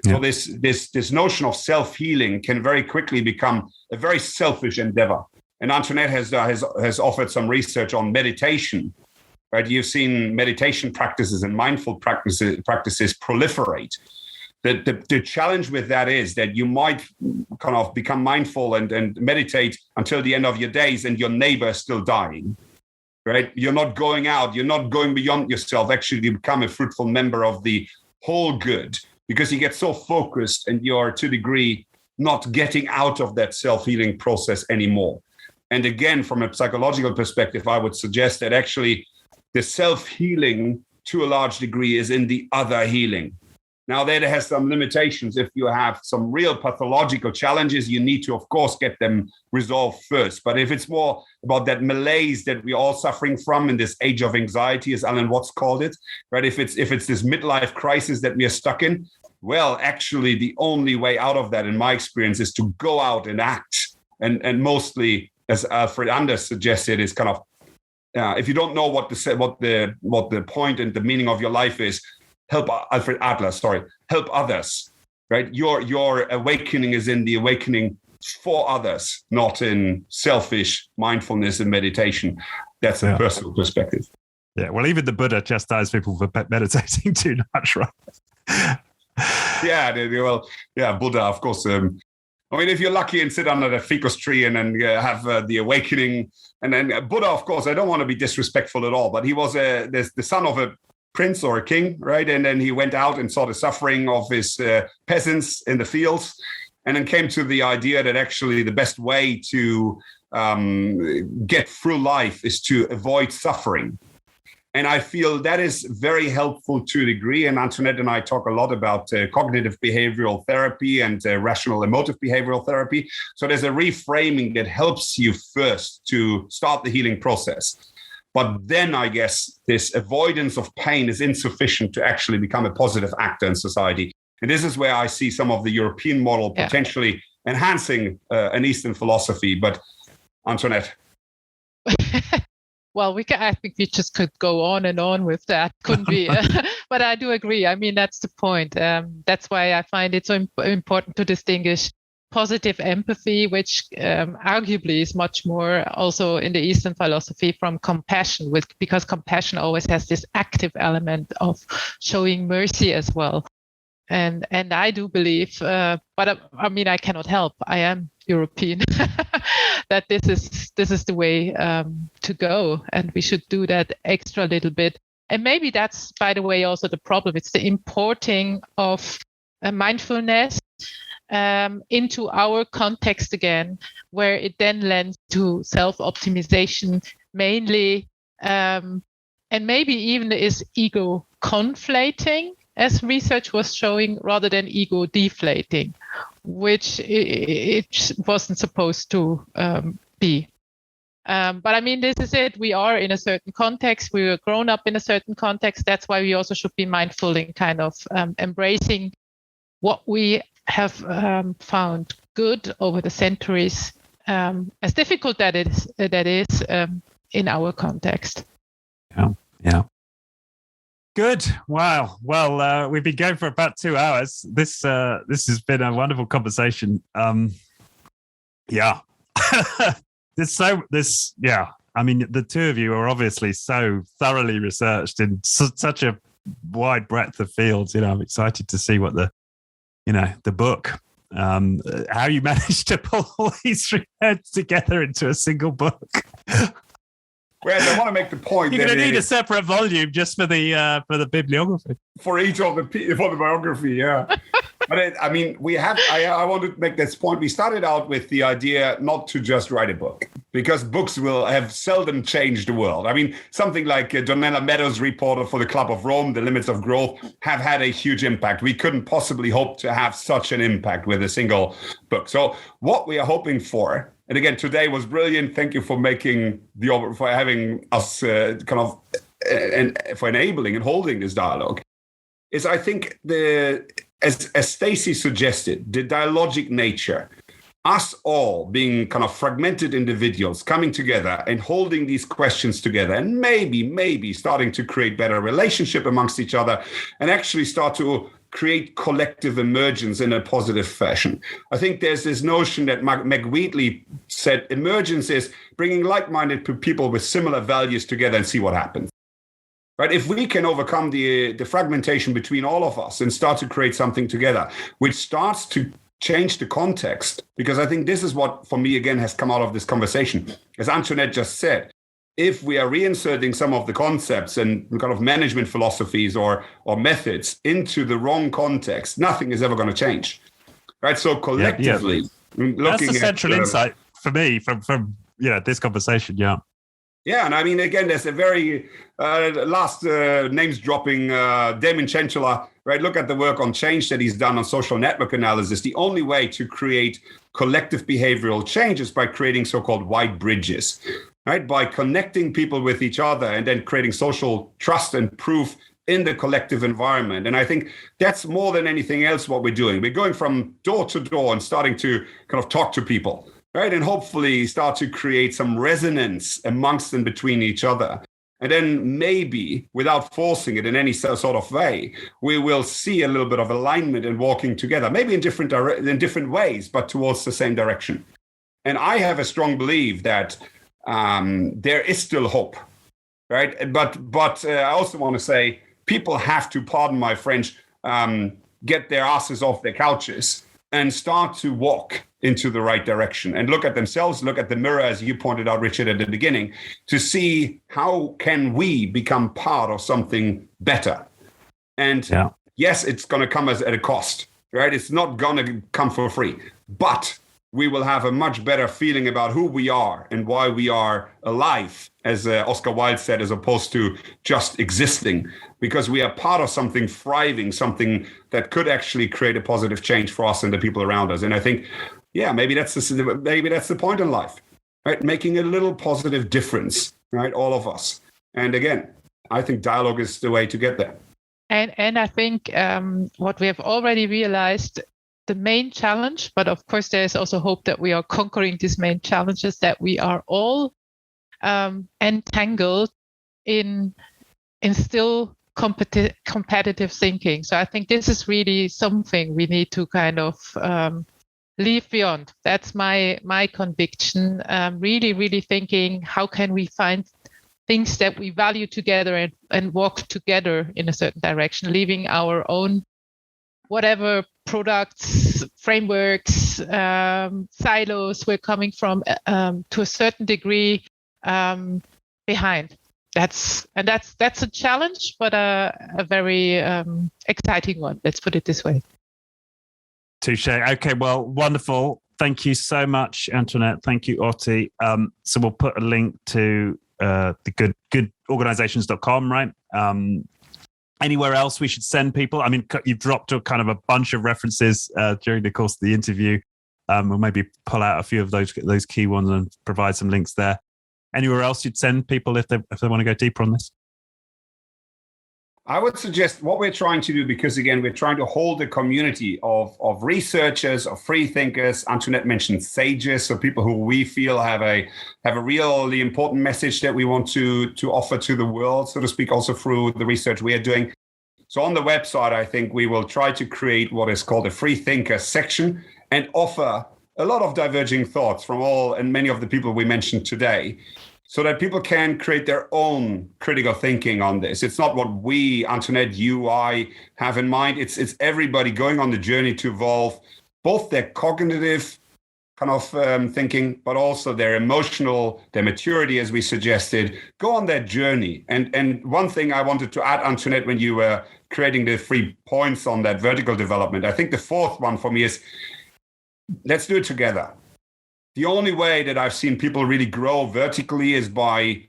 Yeah. So this notion of self-healing can very quickly become a very selfish endeavor. And Antionette has offered some research on meditation, right? You've seen meditation practices and mindful practices proliferate. The challenge with that is that you might kind of become mindful and meditate until the end of your days and your neighbor is still dying, right? You're not going out. You're not going beyond yourself. Actually, you become a fruitful member of the whole good because you get so focused and you're to a degree not getting out of that self-healing process anymore. And again, from a psychological perspective, I would suggest that actually the self-healing to a large degree is in the other healing. Now, that has some limitations. If you have some real pathological challenges, you need to, of course, get them resolved first. But if it's more about that malaise that we're all suffering from in this age of anxiety, as Alan Watts called it, right? If it's this midlife crisis that we are stuck in, well, actually, the only way out of that, in my experience, is to go out and act. And mostly, as Alfred Anders suggested, is kind of, if you don't know what the point and the meaning of your life is, help others, right? Your awakening is in the awakening for others, not in selfish mindfulness and meditation. That's a personal perspective. Yeah, well, even the Buddha chastised people for meditating too much, right? Buddha, of course. I mean, if you're lucky and sit under the ficus tree and then have the awakening, and then Buddha, of course, I don't want to be disrespectful at all, but he was the son of a prince or a king, right? And then he went out and saw the suffering of his peasants in the fields, and then came to the idea that actually the best way to get through life is to avoid suffering. And I feel that is very helpful to a degree. And Antionette and I talk a lot about cognitive behavioral therapy and rational emotive behavioral therapy. So there's a reframing that helps you first to start the healing process. But then I guess this avoidance of pain is insufficient to actually become a positive actor in society. And this is where I see some of the European model potentially enhancing an Eastern philosophy. But Antionette. Well, I think we just could go on and on with that, couldn't we? But I do agree. I mean, that's the point. That's why I find it so important to distinguish positive empathy, which arguably is much more also in the Eastern philosophy from compassion, because compassion always has this active element of showing mercy as well. And I do believe, but I mean, I cannot help. I am European, that this is the way to go, and we should do that extra little bit. And maybe that's, by the way, also the problem. It's the importing of mindfulness into our context again, where it then lends to self-optimization mainly, and maybe even is ego conflating, as research was showing, rather than ego deflating, which it wasn't supposed to be. But I mean, this is it. We are in a certain context. We were grown up in a certain context. That's why we also should be mindful in kind of embracing what we have found good over the centuries, as difficult that is in our context. Yeah. Good. Wow. Well, we've been going for about 2 hours. This has been a wonderful conversation. Yeah. I mean, the two of you are obviously so thoroughly researched in such a wide breadth of fields. I'm excited to see what the book, how you managed to pull all these three heads together into a single book. Well, I want to make the point. You're going to need a separate volume just for the bibliography. For each of the biography, yeah. But I mean, I want to make this point. We started out with the idea not to just write a book, because books have seldom changed the world. I mean, something like Donella Meadows' report for the Club of Rome, The Limits of Growth, have had a huge impact. We couldn't possibly hope to have such an impact with a single book. So what we are hoping for, and again, today was brilliant. Thank you for for having us and for enabling and holding this dialogue. Is I think as Stacy suggested, the dialogic nature, us all being kind of fragmented individuals coming together and holding these questions together, and maybe starting to create better relationship amongst each other, and actually start to create collective emergence in a positive fashion. I think there's this notion that Meg Wheatley said emergence is bringing like-minded people with similar values together and see what happens. Right? If we can overcome the fragmentation between all of us and start to create something together, which starts to change the context, because I think this is what, for me, again, has come out of this conversation. As Antionette just said, if we are reinserting some of the concepts and kind of management philosophies or methods into the wrong context, nothing is ever going to change. Right? So collectively, looking that's the central insight for me from this conversation. Yeah. Yeah, and I mean, again, there's a very last names dropping Damon Chancellor, right? Look at the work on change that he's done on social network analysis. The only way to create collective behavioral change is by creating so-called white bridges, right? By connecting people with each other and then creating social trust and proof in the collective environment. And I think that's more than anything else what we're doing. We're going from door to door and starting to kind of talk to people, right? And hopefully start to create some resonance amongst and between each other. And then maybe, without forcing it in any sort of way, we will see a little bit of alignment and walking together, maybe in different ways, but towards the same direction. And I have a strong belief that there is still hope, right? But I also want to say people have to, pardon my French, get their asses off their couches and start to walk into the right direction and look at themselves, look at the mirror, as you pointed out, Richard, at the beginning, to see how can we become part of something better. And yes, it's going to come at a cost, right? It's not going to come for free, but we will have a much better feeling about who we are and why we are alive, as Oscar Wilde said, as opposed to just existing, because we are part of something thriving, something that could actually create a positive change for us and the people around us. And I think, maybe that's the point in life, right? Making a little positive difference, right? All of us. And again, I think dialogue is the way to get there. And I think what we have already realized, the main challenge, but of course there's also hope that we are conquering these main challenges, that we are all entangled in still competitive thinking. So I think this is really something we need to kind of leave beyond. That's my conviction. Really, really thinking, how can we find things that we value together and walk together in a certain direction, leaving our own whatever products, frameworks, silos we're coming from to a certain degree behind. That's a challenge, but a very exciting one. Let's put it this way. Touche. Okay, well, wonderful. Thank you so much, Antionette. Thank you, Otti. So we'll put a link to the goodorganizations.com, right? Anywhere else we should send people? I mean, you've dropped a kind of a bunch of references during the course of the interview. We'll maybe pull out a few of those key ones and provide some links there. Anywhere else you'd send people if they want to go deeper on this? I would suggest what we're trying to do, because again, we're trying to hold a community of researchers, of free thinkers. Antionette mentioned sages, so people who we feel have a really important message that we want to offer to the world, so to speak, also through the research we are doing. So on the website, I think we will try to create what is called a free thinker section and offer a lot of diverging thoughts from all and many of the people we mentioned today, so that people can create their own critical thinking on this. It's not what we, Antionette, you, I, have in mind. It's everybody going on the journey to evolve both their cognitive kind of thinking, but also their emotional, their maturity, as we suggested. Go on that journey. And one thing I wanted to add, Antionette, when you were creating the 3 points on that vertical development, I think the fourth one for me is, let's do it together. The only way that I've seen people really grow vertically is by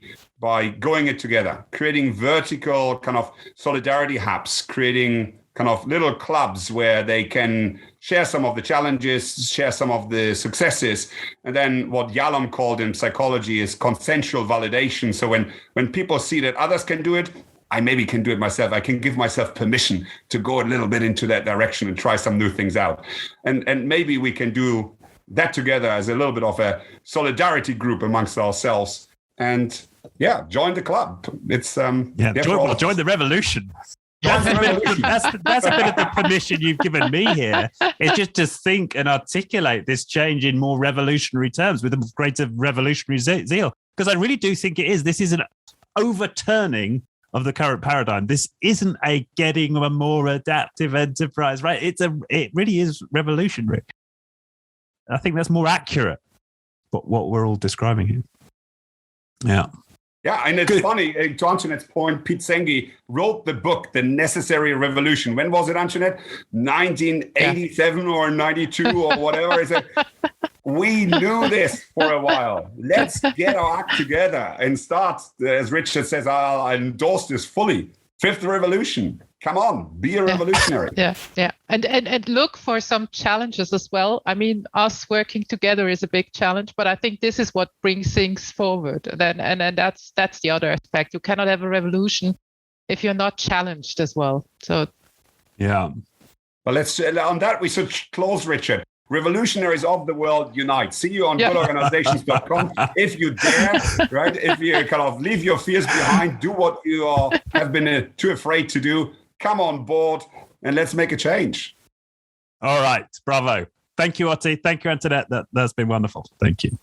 going it together, creating vertical kind of solidarity hubs, creating kind of little clubs where they can share some of the challenges, share some of the successes. And then what Gallen called in psychology is consensual validation. So when people see that others can do it, I maybe can do it myself. I can give myself permission to go a little bit into that direction and try some new things out. And maybe we can do that together as a little bit of a solidarity group amongst ourselves. And join the club. It's join the revolution. That's a bit of the permission you've given me here. It's just to think and articulate this change in more revolutionary terms with a greater revolutionary zeal. Because I really do think it is. This is an overturning of the current paradigm. This isn't a getting a more adaptive enterprise, right? It really is revolutionary. I think that's more accurate, but what we're all describing here. Yeah. Yeah, and it's funny, to Antionette's point, Pete Senge wrote the book, The Necessary Revolution. When was it, Antionette? 1987 or 92 or whatever is it? We knew this for a while. Let's get our act together and start, as Richard says, I'll endorse this fully. Fifth revolution. Come on, be a revolutionary. Yeah. And look for some challenges as well. I mean, us working together is a big challenge, but I think this is what brings things forward. And that's the other aspect. You cannot have a revolution if you're not challenged as well. So yeah. Well, let's on that we should close, Richard. Revolutionaries of the world unite. See you on goodorganizations.com. If you dare, right? If you kind of leave your fears behind, do what you have been too afraid to do. Come on board and let's make a change. All right. Bravo. Thank you, Otti. Thank you, Antionette. That's been wonderful. Thank you.